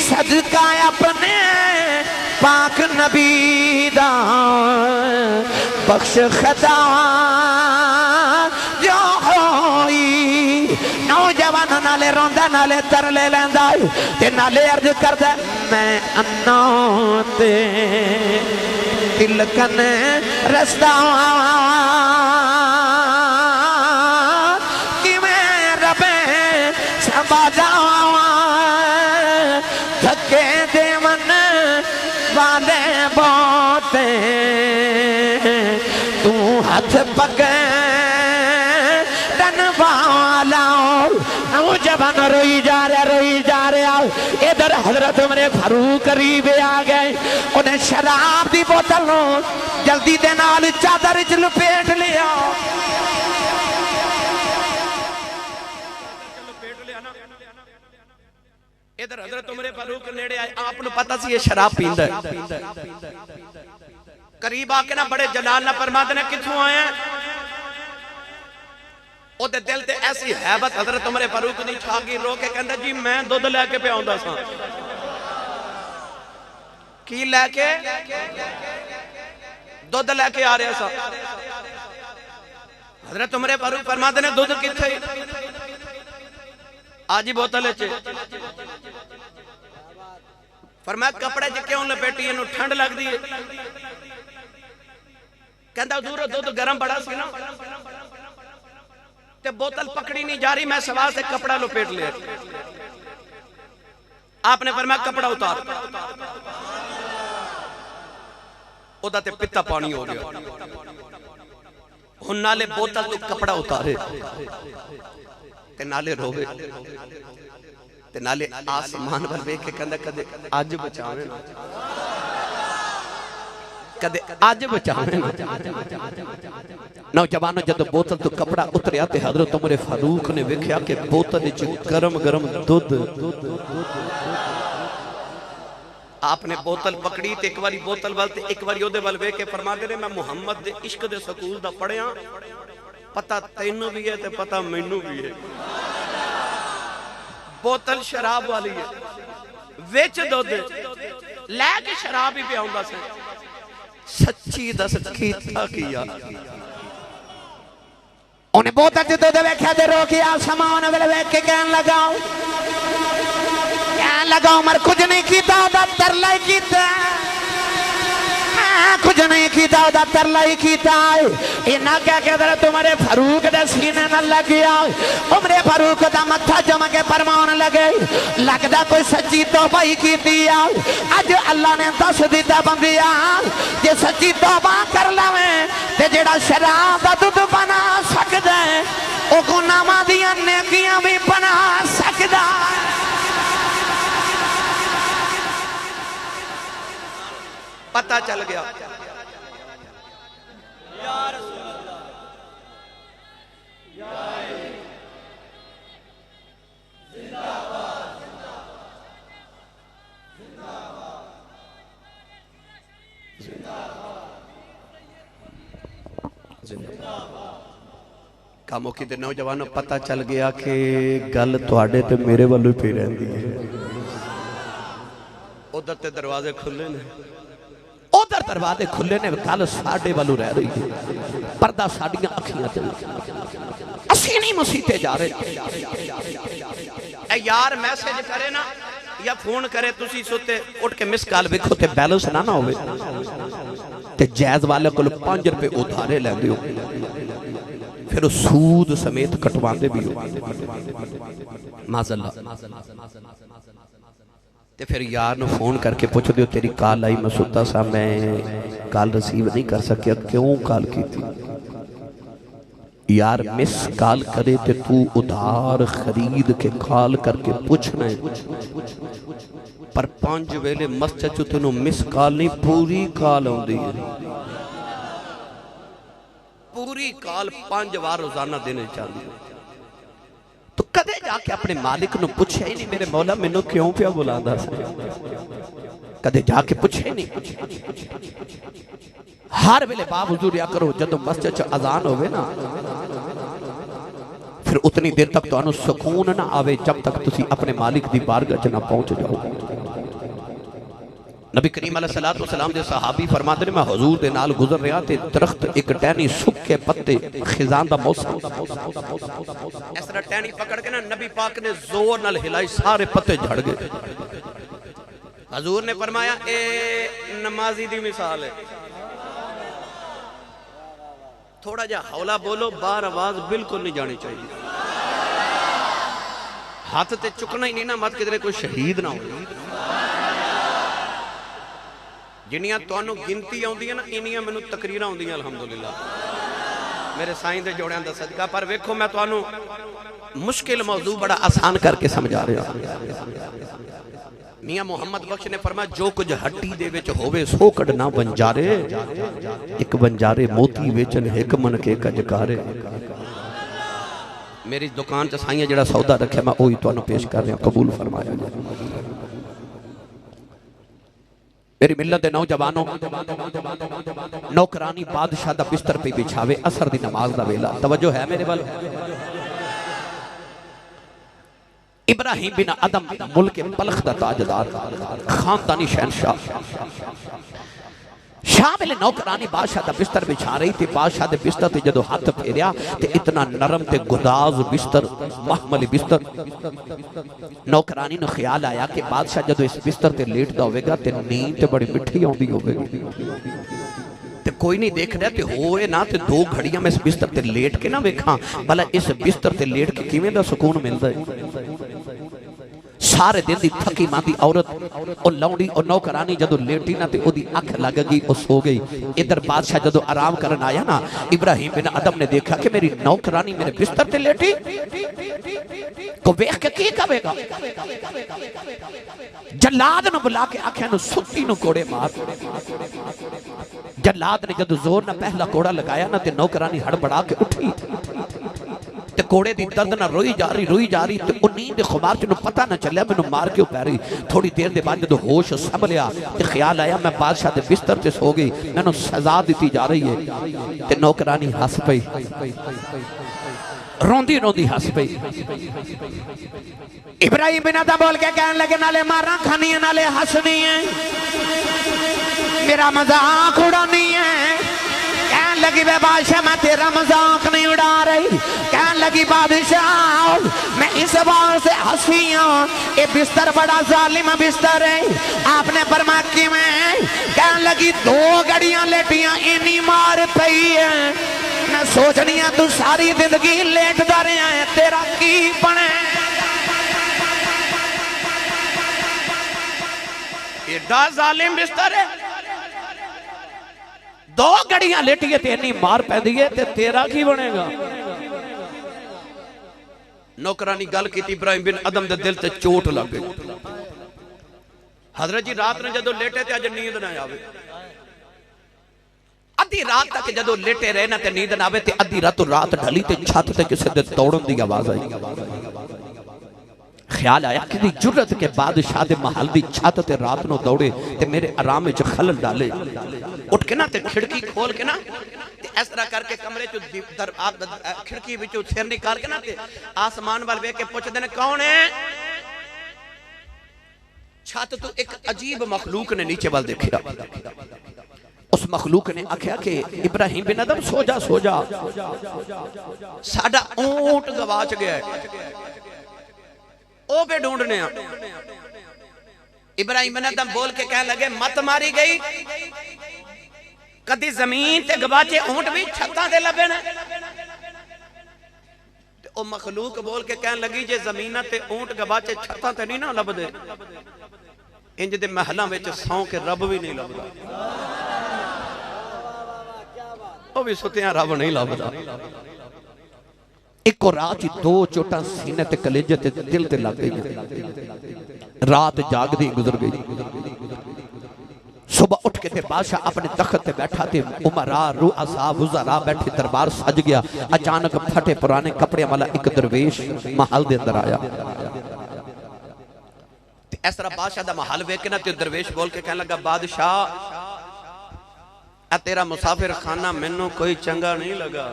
सदका अपने पाक नबी दा बख्श खदा जो होई नौजवान नाले रोंदा नाले तरले लैंदा ते नाले अर्ज करदा मैं अन्ना ते तिलकन रस्ता किवें रबे संभाला धक्के देवन वाले बोते तू हाथ पके नौजवान रोई जा रहा इधर हजरत उमर फारूक करीब आ गए उन्हें शराब की बोतल जल्दी दे नाल चादर च लपेट लिया इधर हजरत उमर फारूक नेड़े आए आपको पता सी ये शराब पींदा है करीब आके ना बड़े जलाल ना फरमाते ने किथों आए ओदे दिल ते ऐसी हैबत हजरत उमर फारूक दी छा गई रो के कहंदा जी मैं दुध लेके पे आउंदा सा की लेके दुध लेके आ रहा सा हजरत उमर फारूक फरमाते ने दुध किथे आज ही बोतल च फरमाया कपड़े च क्यों लपेटी इनू ठंड लगदी है कहंदा दूर दुध गरम बड़ा सी ना ते बोतल पकड़ी नहीं जा रही मैं सवाल से कपड़ा लपेट लिया आपने फरमाया कपड़ा उतार ओदा ते पित्ता पानी हो गया हुन नाले बोतल तो कपड़ा उतारे ते नाले रोवे ते नाले आसमान वल वेख के कहंदा कदे अज बचावे ना कदे अज बचावे नौजवानों जब बोतल तो कपड़ा उतरिया ते हजरत उमर फारूक ने वेख्या कि बोतल विच गरम गरम दुध आपने बोतल पकड़ी ते एक बारी बोतल वाल ते एक बारी ओदे वाल वेख के फरमाते ने मैं मुहम्मद दे इश्क दे सकूल दा पढ़िया पता तैनू भी है ते पता मैनू भी है बोतल शराब वाली है विच दुध लैके शराब ही पियाउंदा सी सच्ची दस कीता किया उन्हें बोतल च दुध वेख्या ते रोकिया समान वेले वेख के कहन लगा उमर कुछ नहीं कीता ओदा तरला ही कीता कुछ नहीं कीता ओदा तरला ही कीता इना क्या कहते तुम्हारे फारूक दे सीने न लग गया उमरे फारूक दा मत्था जम के फरमान लगे लगदा कोई सच्ची तौबा ही कीती अज अल्लाह ने दस दिता बंदिया जे सच्ची तौबा कर लवे ते जेड़ा शराब दा दुध बना सकदा है ओ गुनाहां दियां नेकियां भी बना सकदा है। पता चल गया कामों की नौजवानों पता चल गया कि गल तुहाडे ते मेरे वालों ही पई रहिंदी है। उधर ते दरवाजे खुले ने उधर दरवाजे खुले ने गल साडे वालों रह रही है पर्दा साडियां अखियां ते असी नहीं मसीते जा रहे। ए यार मैसेज करे ना या फोन करे तुसी सोते उठ के मिस कॉल वेखो ते बैलेंस ना होवे ते जायज वाले कोल 5 रुपए उधारे लैंदे हो फिर सूद समेत कटवांदे भी हो माज़अल्लाह ते फिर यार नु फोन करके पूछ दियो तेरी कॉल आई मैं सुता सा मैं कॉल रिसीव नहीं कर सकिया क्यों कॉल की थी। यार मिस कॉल करे ते तू उधार खरीद के कॉल करके पूछना पर 5 वेले मस्जिद च तेनू मिस कॉल नहीं पूरी कॉल आउंदी है पूरी कॉल 5 बार रोजाना देने चाहिए। तो कदे जाके अपने मालिक नु पूछे ही नहीं मेरे मौला मैनू क्यों पिया बुलांदा सी कदे जाके पूछे ही नहीं। हर वेले बावजूद या करो जब मस्जिद च अजान होवे ना फिर उतनी देर तक तुहानू सुकून ना आवे जब तक तुसी अपने मालिक दी बारगाह च ना पहुंच जाओ। नबी करीम अलैहिस्सलातु वस्सलाम दे सहाबी फरमाते ने मैं हुजूर दे नाल गुजर रहा ते दरख्त एक टहनी सूखे पत्ते खिजान दा मौसम इस तरह टहनी पकड़ के ना नबी पाक ने जोर नाल हिलाई सारे पत्ते झड़ गए। हुजूर ने फरमाया ए नमाजी दी मिसाल है थोड़ा जा हौला बोलो बाहर आवाज बिल्कुल नहीं जानी चाहिए हाथ ते चुकना ही नहीं ना मत किधरे कोई शहीद ना हो। जिन्नियां तुहानू गिनती आउंदी है ना इन्नियां मैनू तकरीरां आउंदियां अल्हम्दुलिल्लाह मेरे साईं दे जोड़ियां दा सदका। पर वेखो मैं तुहानू मुश्किल मौजू बड़ा आसान करके समझा रहा। मियां मोहम्मद बख्श ने फरमाया जो कुछ हड्डी दे विच होवे सो कढना बंजारे एक बंजारे मोती वेचन हिक मन के कजकारे। मेरी दुकान च साईं जेड़ा सौदा रखिया मैं ओही तुहानू पेश कर रहा कबूल फरमाया। मेरी मिल्लत दे नौजवानों नौकरानी बादशाह दा बिस्तर पे बिछावे असर दी नमाज दा वेला तवज्जो है मेरे वाल। इब्राहिम बिन अदम मुल्क पलख दा ताजदार खानदानी शहनशाह शाह वेले नौकरानी बादशाह दा बिस्तर बिछा रही थी। बादशाह दे बिस्तर ते जदों हाथ फेरिया ते इतना नरम ते गुदाज बिस्तर महमल बिस्तर नौकरानी नु ख्याल आया कि बादशाह जदों इस बिस्तर ते लेटदा होवेगा ते नींद ते बड़ी मिठी आउंदी होवेगी ते कोई नहीं देख रहा ते होए ना ते 2 घड़ियां मैं इस बिस्तर ते लेट के ना वेखां भला इस बिस्तर ते लेट के किवें दा सुकून मिलदा है। सारे दिन दी थकी मांदी औरत और लौंडी और नौकरानी जदों लेटी ना ते ओदी अख लग गई और सो गई। इधर बादशाह जदों आराम करन आया ना इब्राहिम बिन अदम ने देखा कि मेरी नौकरानी मेरे बिस्तर ते लेटी को वेख के की कहेगा। जल्लाद नु बुला के आख्या नु सुत्ती नु कोड़े मार। जल्लाद ने जदों जोर ना पहला कोड़ा लगाया ना ते नौकरानी हड़बड़ा के उठी ते कोड़े दी दर्द ना रोई जा रही ते ओ नींद दे खुमार च पता ना चलिया मैनू मार क्यों पै रही। थोड़ी देर दे बाद जदों होश संभलिया ते ख्याल आया मैं बादशाह दे बिस्तर ते सो गई मैनू सजा दी जा रही है ते नौकरानी हस पई रोंदी रोंदी हस पई। इब्राहिम बिन अदम बोल के कहने लगे नाले मारा खानी है नाले हंसनी है, मेरा मजाक उड़ानी है। कहने लगी वे बादशाह मैं तेरा मजाक नहीं उड़ा रही। कहने लगी बादशाह मैं इस बात से हंसी हूँ, ये बिस्तर बड़ा जालिम बिस्तर है, आपने फरमाया कि मैं। कहने लगी 2 घड़ियां लेटियां इन्नी मार पई है, मैं सोचनी है तू सारी जिंदगी लेटदा रहा है, तेरा की बने। एडा जालिम बिस्तर है, 2 घड़ियां लेटिए ते इन्नी मार पैंदी है ते तेरा की बनेगा। नौकरानी गल की इब्राहिम बिन अदम दे दिल ते चोट लग गई। हजरत जी रात ने जदों लेटे ते अज नींद ना आवे, अद्धी रात तक जदों लेटे रहे ना ते नींद ना आवे, ते अद्धी रात ढली ते छत ते किसी दे दौड़न दी आवाज आई। ख्याल आया कि जुर्रत के बादशाह दे महल दी छत ते रात नु दौड़े ते मेरे आराम विच खलल डाले। उठ के ना ते खिड़की खोल के ना ते इस तरह करके कमरे चो खिड़की विचों सिर निकाल के ना ते आसमान वाल वेख के पुछदे ने कौन है। छत तो एक अजीब मखलूक ने नीचे वाल देखा। उस मखलूक ने आख्या कि इब्राहिम बिन अदम सो जा सो जा, साडा ऊंट गवाच गया है, ओ पे ढूंढने। इब्राहिम बिन अदम बोल के कह लगे मत मारी गई, कदी जमीन ते गवाचे ऊंट भी छत्तां ते लभे ने। ओ मखलूक बोल के कह लगी जे जमीन ते ऊंट गवाचे छत्तां ते नहीं ना लभदे, इंज दे महलां विच सौं के रब भी नहीं लभदा, ओ भी सुतियां रब नहीं लभदा। एक रात ही 2 चोटां सीने ते कलेजे ते दिल ते लग गई। रात जागदी गुजर गई। सुबह उठ के ते बादशाह अपने तख्त ते बैठा ते उमरा रुअसा वुज़रा बैठे, दरबार सज गया। अचानक फटे पुराने कपड़े वाला एक दरवेश महल दे अंदर आया। इस तरह बादशाह दा महल वेख के ना ते दरवेश बोल के कहने लगा बादशाह आ तेरा मुसाफिर खाना मैनू कोई चंगा नहीं लगा।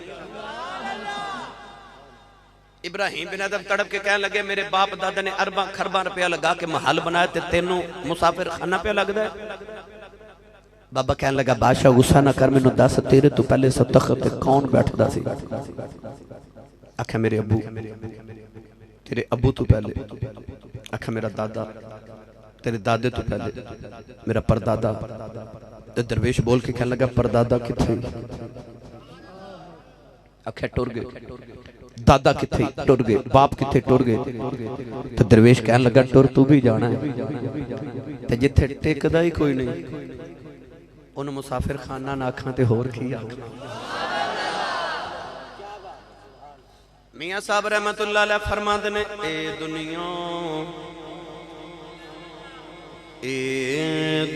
इब्राहिम बिन अदम तड़प के कहने लगे मेरे बाप दादा ने अरबा खरबा रुपया लगा के महल बनाया ते तेनू मुसाफिर खाना पे लगदा है। बाबा कहने लगा बादशाह गुस्सा ना कर, मैनू दस तेरे तो पहले सब तख्त ते कौन बैठदा सी। आख्या मेरे अबू। तेरे अबू तो पहले? आख्या मेरा दादा। तेरे दादे तो पहले? मेरा परदादा। दरवेश बोल के कहने लगा परदादा किथे? आख्या टुर गए। दादा किथे? टुर गए। बाप किथे? टुर गए। तो दरवेश कहने लगा टुर तू भी जाना है, ते जिथे टिकदा ही कोई नहीं उन मुसाफिर खाना ना आखां ते होर की आखां। मियां साहब रहमतुल्लाह अलैह फरमाते ने ए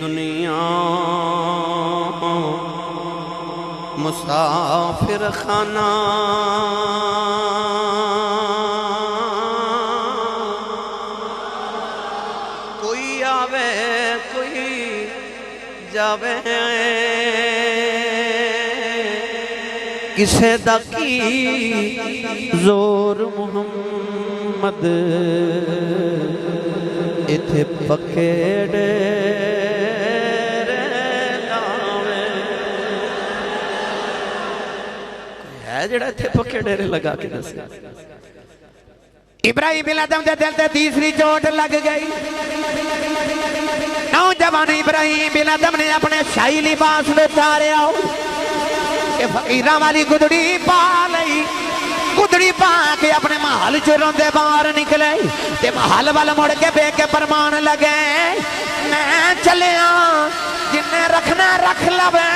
दुनिया मुसाफिर खाना, कोई आवे कोई जावे, किसे दा की जोर मुहम्मद इथे पक्के जेड़ा इत्थे पक्के डेरे लगा के दस। इब्राहिम बिन अदम दे दिल ते तीसरी चोट लग गई। नौजवान इब्राहिम बिन अदम ने अपने शाही लिबास में उतारिया, फकीरां वाली गुदड़ी पा लई। गुदड़ी पा के अपने महल चो रोंदे बाहर निकले ते महल वाल मुड़ के बे के फरमान लगे मैं चलिया, जिन्ने रखना रख लवे,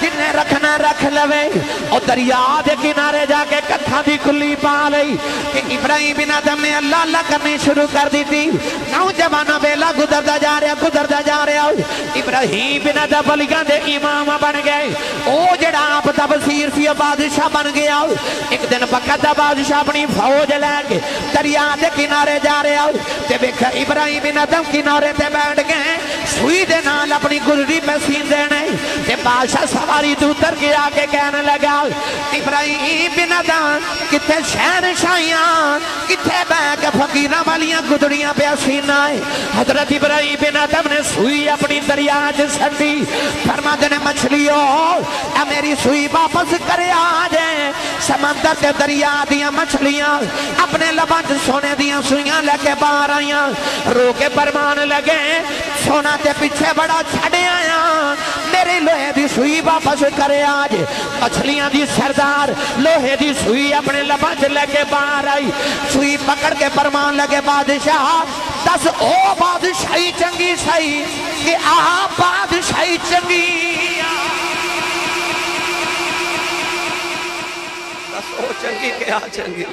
जिन्ने रखना रख लवे। और दरिया के किनारे जाके कथा की खुली पा लई कि इब्राहिम बिन अदम ने अल्लाह अल्लाह करनी शुरू कर दी थी। नौजवाना वेला गुजरता जा रहा गुजरता जा रहा। इब्राहिम बिन अदम बलियां दे इमाम बन गए। वो जड़ा आप दा वजीर सी बादशाह बन गया। एक दिन वक्त दा बादशाह अपनी फौज लैके दरिया के किनारे जा रहा ते वेख इब्राहिम बिन अदम किनारे ते बैठ गए, सुई दे नाल अपनी गुजरी पे सींदे नहीं ते बादशाह सवारी तो उतर के आके कहने लगा इब्राहिम बिन अदम किथे शहनशाहियां किथे बैग फकीरां वालियां गुदड़ियां पे सीना है। हजरत इब्राहिम बिन अदम ने सुई अपनी दरिया च सटी फरमाते ने मछलियों ए मेरी सुई वापस करे आ जाए। समंदर से दरिया दियां मछलियां अपने लबां च सोने दियां सुइयां लेके बाहर आईयां रो के फरमान लगे सोना ते पीछे बड़ा छड़ आया मेरी लोहे दी सुई वापस करे आज। मछलियां दी सरदार लोहे दी सुई अपने लबां च लेके बाहर आई सुई पकड़ के फरमान लगे बादशाह दस ओ बादशाही चंगी सही कि आ बादशाही चंगी दस ओ चंगी के आ चंगी।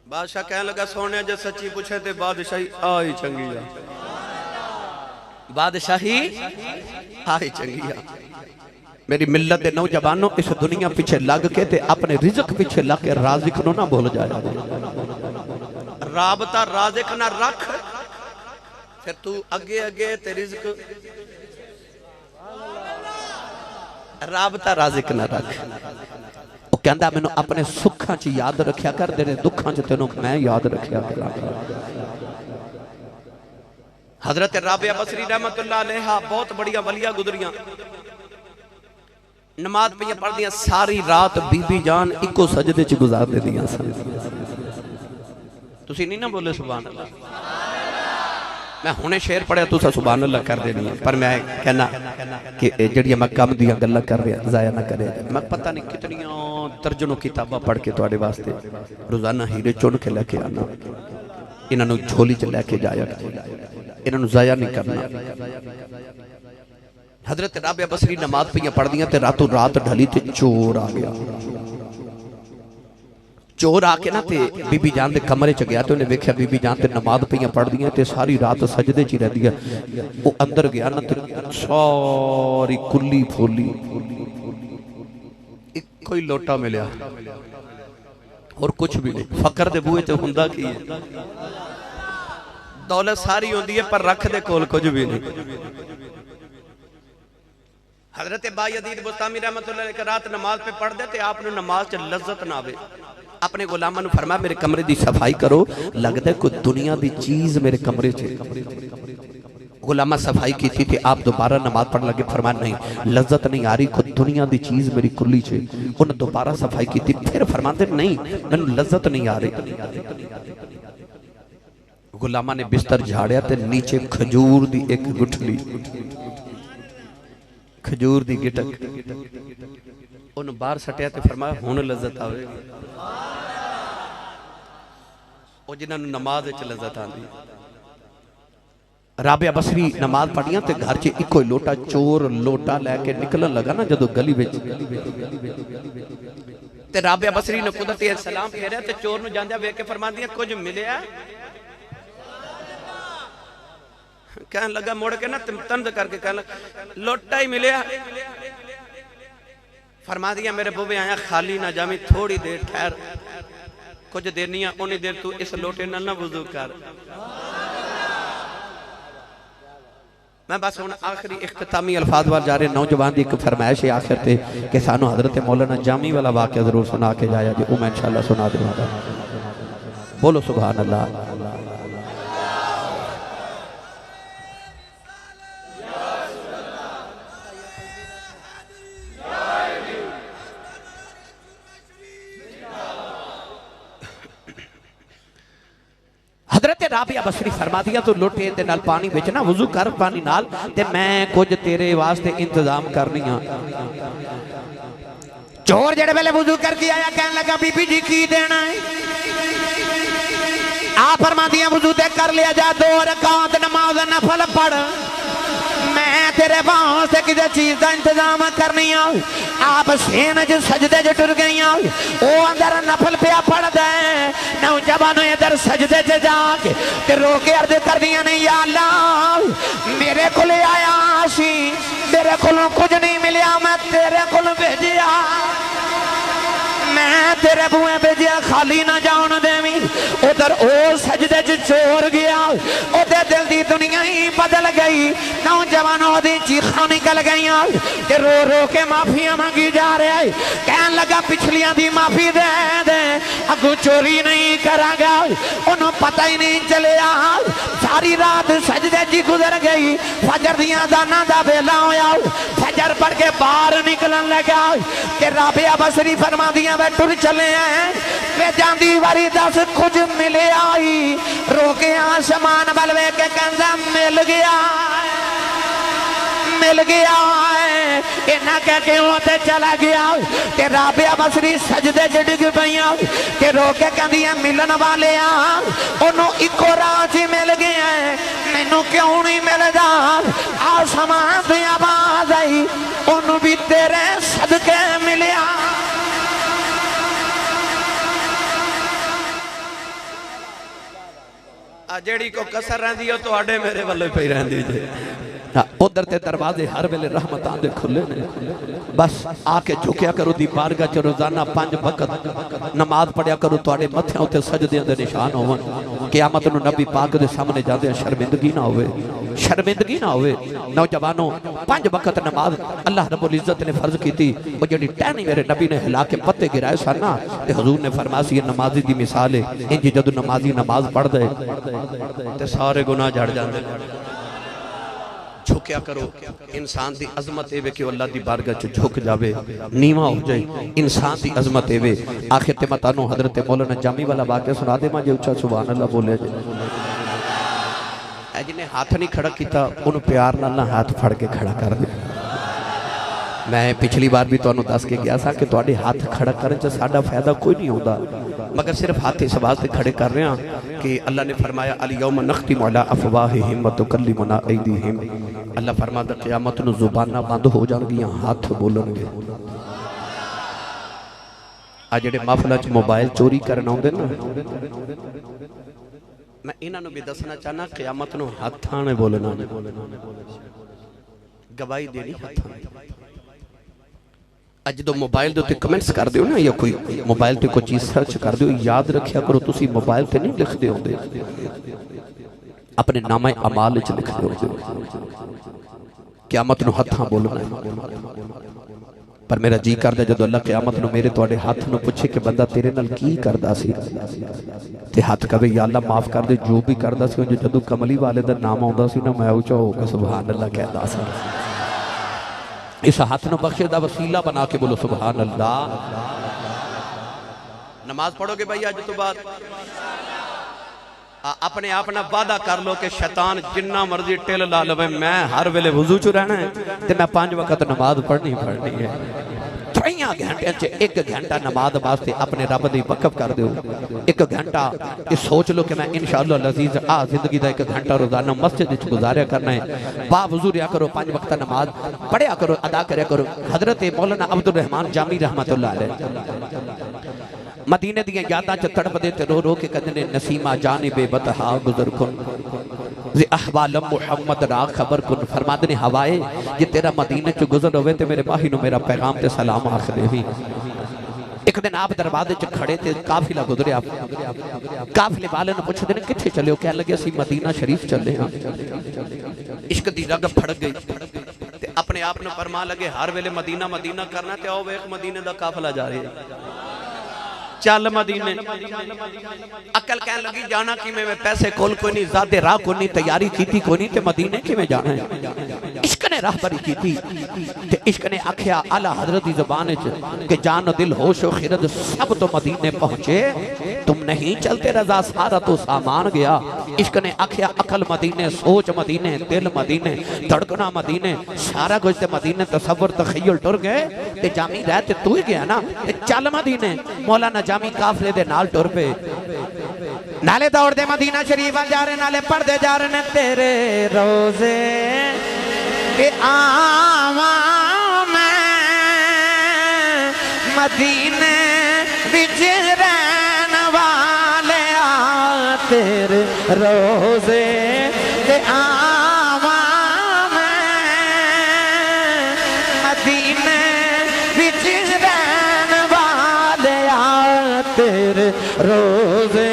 बादशाह कहने लगा सोने जो सच्ची पूछे ते बादशाही आई चंगी आ बादशाही आई चंगी आ। मेरी मिल्लत के नौजवानों इस दुनिया पीछे लग के ते अपने रिज़्क पीछे लग के राज़िक नो ना भूल जाया। राबता राज़िक ना रख फिर तू अगे अगे ते रिज़्क राबता राज़िक ना रख। कहता मैनू अपने सुखा च याद रखा कर तेरे दुखा च तेनों मैं याद रखा करा। हजरत राबिया बसरी रहमतुल्लाह अलैहा बहुत बड़िया वलिया गुजरियां नमाज पे पढ़दियां सारी रात बीबी जान इको सजदे च गुजार दिंदियां सन। तुसी नहीं ना बोले सुभान अल्लाह। मैं हुणे शेर पढ़िया तुसा सुभान अल्लाह कर देनी है पर मैं कहना कि जड़ियां मैं कम दियां गल्लां कर रहा जाया ना करे। मैं पता नहीं कितनियां दर्जनों किताबां पढ़ के तुहाडे वास्ते रोजाना हीरे चुन के लेके आना इन्हां झोली च लेके जाया इन्हां जाया नहीं करना। हजरत राबिया बसरी नमाज पे पढ़दियां ते रातों रात ढली ते चोर आ गया। चोर आके ना ते बीबी जान दे कमरे च गया तो उन्हें वेख्या बीबी जान ते नमाज पे पढ़दियां ते सारी रात सजदे च रहदी है। वो अंदर गया ना ते सारी कुल्ली फुली एक कोई लोटा मिलिया और कुछ भी नहीं। फकर दे बूहे च हुंदा की है दौलत सारी होंदी है पर रख दे कोल कुछ भी नहीं। हजरत बायजीद बुस्तामी रहमतुल्लाह अलैह रात नमाज पे पढ़ दे ते आपने नमाज च लज्जत ना आवे। अपने गुलामां नूं फरमाया मेरे कमरे दी सफाई करो लगदा है कोई दुनिया दी चीज मेरे कमरे च। गुलामा सफाई की थी आप दोबारा नमाज पढ़ लगे फरमाया नहीं लज्जत नहीं आ रही कोई दुनिया दी चीज मेरी कुल्ली च। उन्हें दोबारा सफाई की थी फिर फरमाते नहीं मैनूं लज्जत नहीं आ रही। गुलामा ने बिस्तर झाड़िया ते नीचे खजूर दी एक गुठली खजूर दी गिटक उन्हें बाहर सटिया ते फरमाया हुण लज्जत आवे। ओ जिन्हां नूं नमाज विच लज्जत आंदी। राबिया बसरी नमाज पढ़िया ते घर च इको ही लोटा चोर लोटा लैके निकलन लगा ना जदों गली विच ते राबिया बसरी ने कुदरती सलाम फेरिया ते चोर नूं जांदे वेख के फरमांदी कुछ मिलिया कहन लगा मुड़ के ना तंज करके कहन लोटा ही मिलिया। फरमा दिया मेरे बुबे आया खाली ना जामी थोड़ी देर ठहर कुछ देर नहीं उन्नी देर तू इस लोटे नाल ना वुजू कर। मैं बस हुण आखिरी इख्तितामी अल्फाज वाल जा रहे नौजवान की एक फरमाइश है आखिर ते कि सानू हजरत मौलाना जामी वाला वाक़या जरूर सुना के जाया जी। मैं इंशाअल्लाह सुना दूंगा। बोलो सुभान अल्लाह। हजरत राबिया बसरी फरमा दिया तू लोटे दे नाल पानी विच ना वुजू कर पानी नाल ते मैं कुछ तेरे वास्ते इंतजाम करनी हां। चोर जेड़े वेले वुजू करके आया कहन लगा बीबी जी की देना है। आ फरमा दिया वुजू ते कर लिया जा 2 रकात नमाज नफल पढ़ मैं तेरे वास्ते किसी चीज का इंतजाम करनी आ। आप सेन च सजदे च टुर गई, वो अंदर नफल पिया पढ़दा है, नौजवान इधर सजदे च जाके ते रो के अर्ज कर दिया नहीं या अल्लाह मेरे को आया सी, मेरे को कुछ नहीं मिलिया, मैं तेरे को भेजिया, मैं तेरे बुए भेजिया खाली ना जान देवी। उधर ओ सजदे च चोर गया, ओदे दिल दी दुनिया ही बदल गई। नौजवानों दी चीखां निकल गई ते रो रो के माफिया मांगी जा रहा है। कहन लगा पिछलियां दी माफी दे दे, अगू चोरी नहीं करांगा। उन्होंने पता ही नहीं चलिया, सारी रात सजदे च गुजर गई। फजर दियां दाना दा वेला होया, फजर पढ़ के बाहर निकलन लगा ते राबिया बसरी फरमा दिया टुर चले हैं। वे जांदी वारी दस कुछ मिले आई, रोके आसमान बलवे के कहंदा मिल गया, मिल गया इन्ना कह के होते चला गया ते राबिया बसरी सजदे च डिग पईयां ते रोके कहंदियां मिलन वाले ओनू इको रात ही मिल गया, मैनू क्यों नहीं मिलदा। आसमान दी आवाज आई, ओनू भी तेरे सदके मिलिया। जेड़ी को कसर रही है तो मेरे वालों ही पई रही है। उधर ते दरवाजे हर वेले रहमतां दे खुले ने, बस आके झुकिया करो दी बारगाह च रोजाना 5 वक्त नमाज पढ़िया करो, तुहाडे मत्थियां उत्ते सजदियां दे निशान होवन। क़यामत नूं नबी पाक दे सामने जांदे शर्मिंदगी ना होवे, शर्मिंदगी ना होवे। नौजवानों 5 वक्त नमाज अल्लाह रब्बुल इज्जत ने फर्ज कीती। वो जेड़ी टहनी मेरे नबी ने हिला के पत्ते गिराए सन ना, ते हुजूर ने फरमाया सी नमाजी दी मिसाल है, इंज जदों नमाजी नमाज पढ़ दे ते सारे गुनाह झड़ जांदे। झुकिया करो, इंसान की अजमत एवे कि अल्लाह की बारगाह च झुक जावे, नीवा हो जाए। इंसान की अजमत एवे। आखिर ते मैं तानू हजरत मौलाना जामी वाला वाक़या सुना दे, मैं जो उच्चा सुभान अल्लाह बोले जे। जिन्हें हाथ नहीं खड़ा किया उन्होंने प्यार नाल ना हाथ फड़ के खड़ा कर दे। मैं पिछली बार भी तुहानू दस के गया था कि तुहाडे हाथ खड़ा करने च साडा फायदा कोई नहीं होता, मगर सिर्फ हाथ इस वास्ते खड़े कर रहे हैं कि अल्लाह ने फरमाया अल यौम नख्तिमु अला अफ़वाहिहिम व तुकल्लिमुना ऐदीहिम। अल्लाह फरमाता क़यामत नूं ज़ुबानां बंद हो जाणगियां, हाथ बोलणगे। आ जिहड़े महफिलां च मोबाइल चोरी करन आउंदे ना, मैं इन्हां नूं भी दसना चाहना क़यामत नूं हत्थां ने बोलना, गवाही देनी हत्थां ने। अज जो मोबाइल के कमेंट्स कर दो ना, या कोई मोबाइल पर कोई चीज़ सर्च कर दो, याद रखिया करो तुसी मोबाइल पर नहीं लिखते होंगे, अपने नामा अमाल च लिखते होंगे। क़यामत नूं हत्थां बोलना है। पर मेरा जी करदा जदों अल्लाह क़यामत नूं मेरे तुहाडे हत्थ नूं पुछे कि बंदा तेरे नाल की करदा सी, ते हत्थ कहे या अल्लाह माफ़ कर दे, जो भी करदा सी जदों कमली वाले दा नाम आउंदा सी ना, मैं उचा होकर सुभान अल्लाह कहदा सी। इस हाथ न बख्शे दा वसीला बना के बोलो सुभान अल्लाह। नमाज पढ़ोगे भाई अज तो बाद अपने आप ना वादा कर लो कि शैतान जिन्ना मर्जी टिल ला लवे, मैं हर वेले वुजू च रहना है ते मैं 5 वक्त नमाज पढ़नी है। 3 घंटे च 1 घंटा नमाज वास्ते अपने रब दी वक़फ कर दो। 1 घंटा ये सोच लो कि मैं इंशाअल्लाह अज़ीज़ आ जिंदगी का 1 घंटा रोजाना मस्जिद विच गुजारिया करना है। बावजू रिया करो, 5 वक्त नमाज पढ़िया करो, अदा करया करो। हजरत मौलाना अब्दुल रहमान जामी रहमतुल्लाह अलैह मदीने दियां यादां च तड़पदे ते रो रो के कहंदे ने नसीमा जानिबे बतहा गुजर कुन जे अहवाल मुहम्मद रा खबर कुन। फरमाते ने हवाए जे तेरा मदीने च गुजर होवे ते मेरे माही नु मेरा पैगाम ते सलाम आख देवी। एक दिन आप दरवाजे च खड़े थे, काफिला गुजरिया, काफिले वाले ने पुछदे ने किथे चले हो, कह लगे असीं मदीना शरीफ चले हां। इश्क दी रग फड़ गई ते अपने आप नु फरमा लगे हर वेले मदीना मदीना करना, ते आओ वेख मदीने दा काफिला जा रहा है, चल मदीने। अकल कह लगी जाना कि मैं पैसे कोल कोई नहीं, ज़ाते राह कोई नहीं, तैयारी की कोई नहीं, ते मदीने किवें जाना है। इश्क ने राहबरी की ते इश्क ने आख्या आला हजरत की ज़बान कि जान दिल होश और खिरत सब तो मदीने पहुंचे, तुम नहीं चलते रजा सारा तो सामान गया। इश्क ने आख्या अकल मदीने, सोच मदीने, दिल मदीने, धड़कना मदीने, सारा कुछ ते मदीने, तसव्वुर तखय्युल टुर गए ते जामी रह ते तू ही गया ना, ते चल मदीने। मौलाना जामी काफले दे नाल टुर पे, नाले दौड़दे मदीना शरीफ जा रहे, नाले पढ़दे जा रहे ने तेरे रोजे ते आवा मैं मदीने विच रहन वाले तेरे रोजे ते आवा मैं मदीने विच रहन वाले तेरे रोजे।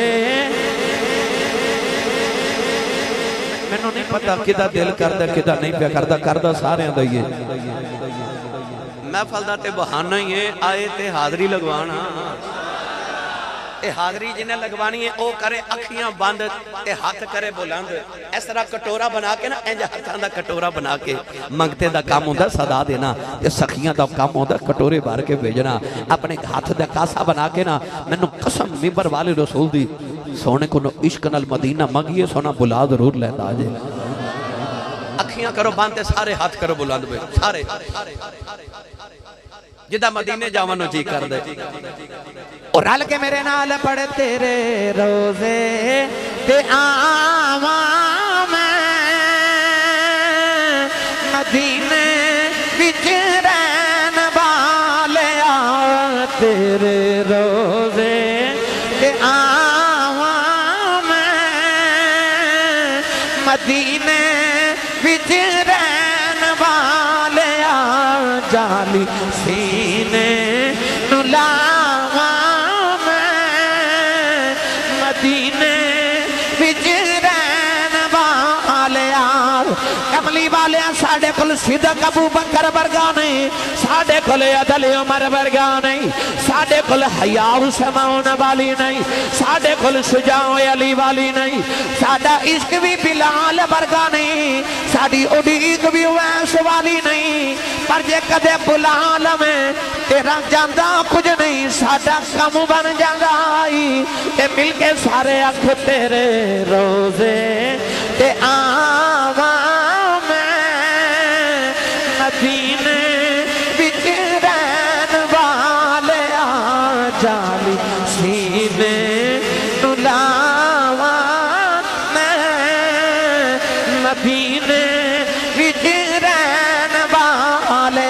मैनू नहीं पता किदा दिल करदा किदा नहीं पिया करदा, करदा सारियां दा ही है। महफल दा ते बहाना ही है, आए ते हाजरी लगवाना। हाजरी जिन्हें लगवानी है वह करे अखियां बंद ते हाथ करे बुलंद। इस तरह कटोरा बना के ना इंज हाथां दा कटोरा बना के मंगते दा काम होंदा सदा देना, ते सखियां दा काम होंदा कटोरे भर के भेजना। अपने हाथ दा कासा बना के ना मैनू कसम मिंबर वाले रसूल दी सोने को इश्क नाल मदीना मंगिए सोना बुला जरूर लैंदा आ जाए। अखियां करो बंद ते सारे हाथ करो बुलंद पे सारे जिदा मदीने जावन जी कर दे। और रल के मेरे नाल पढ़ तेरे रोजे ते आवा मैं मदीने विच रहन वाले तेरे रोजे ते आवा मैं मदीने विच रहन वाले जाली सीने नु लावा मैं मदीने विच रहन वाले कमली वाले साढ़े कोल सिद्दीक अबू बकर वर्गा नहीं, साढ़े कोल अदल उमर वर्गा नहीं, साढ़े कोल हया उस्मान वाली नहीं, साढ़े कोल शुजा अली वाली नहीं, साडा इश्क भी बिलाल वर्गा नहीं, साड़ी उड़ीक भी वैस वाली नहीं। पर जे कदे बुला लवें तेरा जांदा कुछ नहीं, साडा कम बन जांदा ते मिल के सारे अख तेरे रोजे ते आवा मैं मदीने विच रहन वाले जाली सीने नु लावा मैं मदीने विच रहन वाले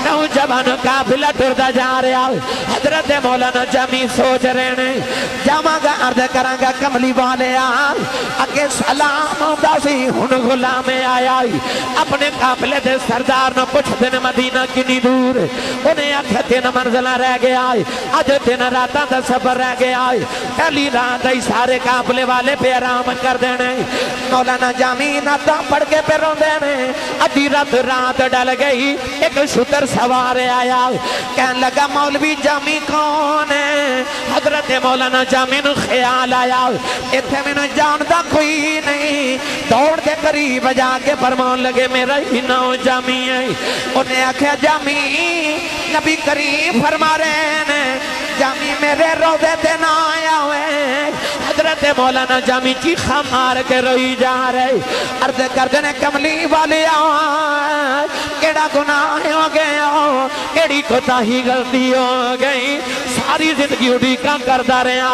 नौजवान काफिला टुरदा जा रहा। हजरत मौलाना जमी सोच रहे ने जावांगा अर्ज करांगा कमली वाले अगे सलाम आंदा सी हुण गुलाम आया अपने काफिले दे सरदार ने पुछदे ने मदीना कितनी दूर, उन्हें आख्या 3 मंजिला रह गया, अज 3 रातां दा सफर रह गया, पहली रात ही सारे काफिले वाले पे आराम कर देने। मौलाना जामी नाता पढ़ के पे रोंदे ने। अद्धी रात डल गई, एक शुतर सवार आया कहन लगा मौलवी जामी कौन है। हजरत मौलाना जामी नु ख्याल आया इत्थे मैनू जानदा कोई नहीं, दौड़ के करीब जाके फरमान लगे मेरा ही नाम जामी है। उन्हें आख्या जामी नबी करीब फरमा रहे ने जामी मेरे रोज़े ते ना आया हुए। हजरत मौलाना जामी चीखा मार के रोई जा रहे, अर्ज करते ने कमली वाले केड़ा गुनाह हो गया, केड़ी कोताही गलती हो गई, सारी जिंदगी उड़ीका करता रहा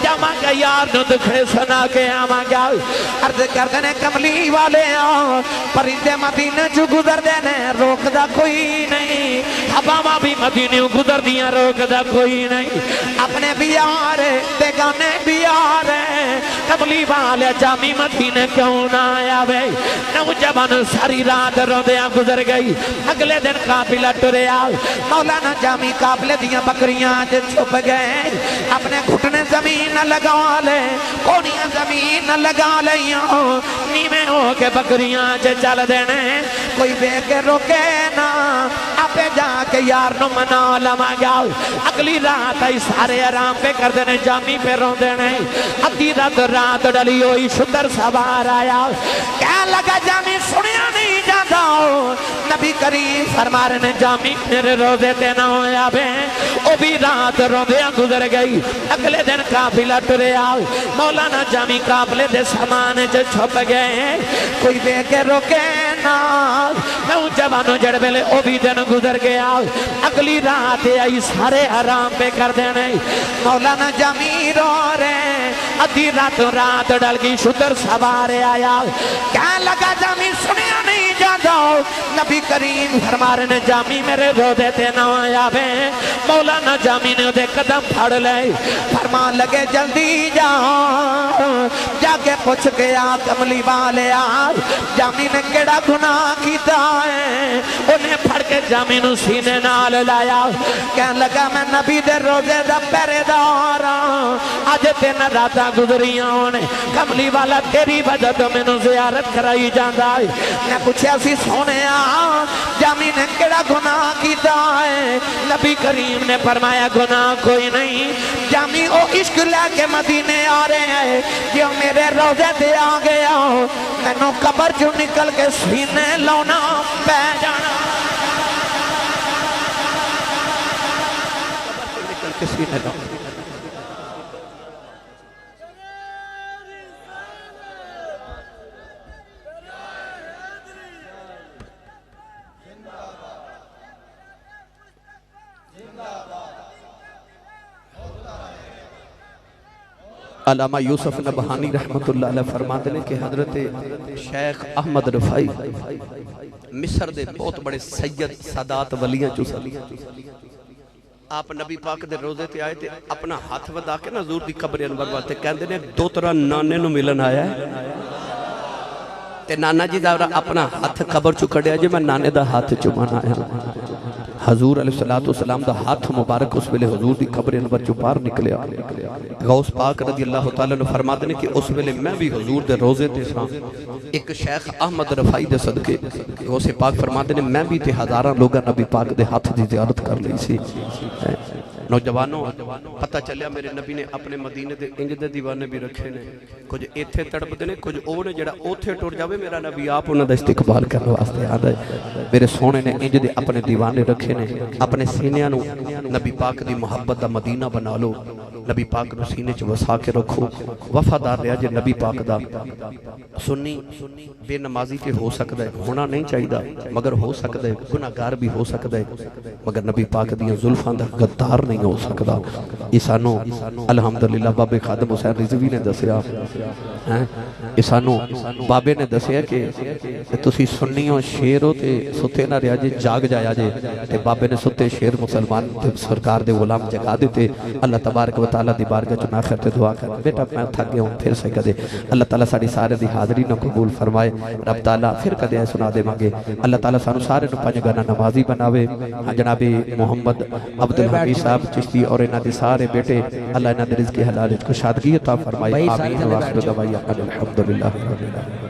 जावांगा यार नु दुखड़े सुना के आवांगा। अर्ज करते ने कमली वाले परिंदे मदीने चू गुजरते ने रोकदा कोई नहीं, हवावां भी मदीने गुजर दियां रोकदा कोई नहीं, अपने भी यार बेगाने भी यार कमली वाले जामी मदीने क्यों ना आवे। नौजवान सारी रात रोंदियां गुजर गई। अगले दिन काफिला टुरिया, मौलाना जामी काफिले दियां बकरियां च छुप गए, अपने घुटने जमीन लगा ले, कोनियां जमीन लगा लिया, नीवे हो के बकरियां च चल देने, कोई देख के रोके ना, आपे जाके यार नु मना लवांगा। अगली रात आई सारे आराम पे कर देने, जामी पे रोंदे ने। अद्धी रात डली हुई शुतर सवार आया, कह लगा जामी सुनिया नहीं जाता, नबी करीम फरमा रहे ने जामी मेरे रोजे ते ना होया बे। ओ भी रात रोंदियां गुजर गई। अगले दिन काफिला टुरिया, मौलाना जामी काफिले दे सामान च छुप गए, कोई देख के रोके ना। नौजवानों जड़ वेले ओ भी दिन गुजर गया। अगली रात आई सारे आराम पे कर देने, मौलाना जामी रो रहे। अद्धी रात डल गई, शुतर सवार आया, क्या लगा जामी सुनिया नहीं जा जाता नबी करीम फरमा रहे ने जामी मेरे रोदे ते ना आवे मौलाना जामी ने उहदे कदम फड़ ले फरमा लगे जल्दी जा जाके पूछ के आ कमली वाले आ जामी ने केड़ा गुनाह कीता है उन्हें फड़ के जामी नू सीने नाल लाया कहन लगा मैं नबी दे रोजे दा पहरेदार अज 3 रातां गुजरियां ने कमली वाला तेरी वजह तो मैनू ज़ियारत कराई जांदा है मैं पूछया सी सोने जामी ने केड़ा गुनाह कीता है नबी करीम ने फरमाया गुनाह कोई नहीं जामी ओ इश्क लेके मदीने आ रहे हैं जो मेरे रोजे ते आ गया मैनू कब्र चों निकल के सीने लाना पै जाना निकल के सीने लाना अल्लामा यूसुफ नबहानी रहमतुल्लाह अलैह फरमाते हैं कि हजरत शेख अहमद रफाई मिस्र दे बहुत बड़े सैयद सादात वलियां चो आप नबी पाक दे रोजे ते आए थे अपना हाथ वधा के ना हजूर दी कब्र अनवर वास्ते कहंदे ने दो तरह नाने नू मिलन आया ते नाना जी दा अपना हाथ कब्र चो कढ़िया जे मैं नाने दा हाथ चुमन आया हजूर अलैहिस्सलाम दा हाथ मुबारक उस वेले हजूर दी कब्र अनवर चो बाहर निकलिया गौस पाक रज़ी अल्लाह तआला ने फरमाते ने कि उस वेले मैं भी हजूर दे रोजे ते सां एक शेख अहमद रफाई दे सदके गौस पाक फरमाते ने मैं भी ते हजारां लोगां नबी पाक दे हाथ दी ज़ियारत कर ली सी नौजवानों पता चलिया मेरे नबी ने अपने मदीने दे इंज दे दीवाने भी रखे ने कुछ इत्थे तड़पदे ने कुछ ओ ने जेड़ा ओथे टुर जावे मेरा नबी आप उन्हां दा इस्तकबाल करने वास्ते आंदा है मेरे सोने ने इंज दे अपने दीवाने रखे ने अपने सीनियां नू नबी पाक दी मोहब्बत दा मदीना बना लो नबी पाक नू सीने च वसा के रखो वफादार रहा जे नबी पाक दा सुन्नी बेनमाजी ते हो सकदा है होना नहीं चाहिए मगर हो सकदा है गुनाहगार भी हो सकदा है मगर नबी पाक दी जुल्फां दा गद्दार नहीं हो सकता ये सानू अल्हम्दुलिल्लाह बाबे खादम हुसैन रिजवी ने दसिया है ये सानू बाबे ने दसिया कि तुसी सुन्नियो शेर हो ते सुते ना रहा जे जाग जाया जे ते बाबे ने सुते शेर मुसलमान ते सरकार दे गुलाम जगा देते अल्लाह तबारक व तआला दी बारगाह च आखिर ते दुआ कर बेटा मैं थक गया हूं फिर से कदे अल्लाह ताला साडी सारे दी हाज़री नु कबूल फरमाए रब ताला फिर कदे सुना देवांगे अल्लाह ताला सानू सारे नु पंज गाना नमाजी बनावे जनाबे मोहम्मद अब्दुल हमीद साहब चिश्ती और इन्हां दे सारे बेटे अल्लाह इन्हां दे रिज़्क़ हलाल च कुशादगी अता फरमाए आमीन व आखिर दवाइया अल्हम्दुलिल्लाह।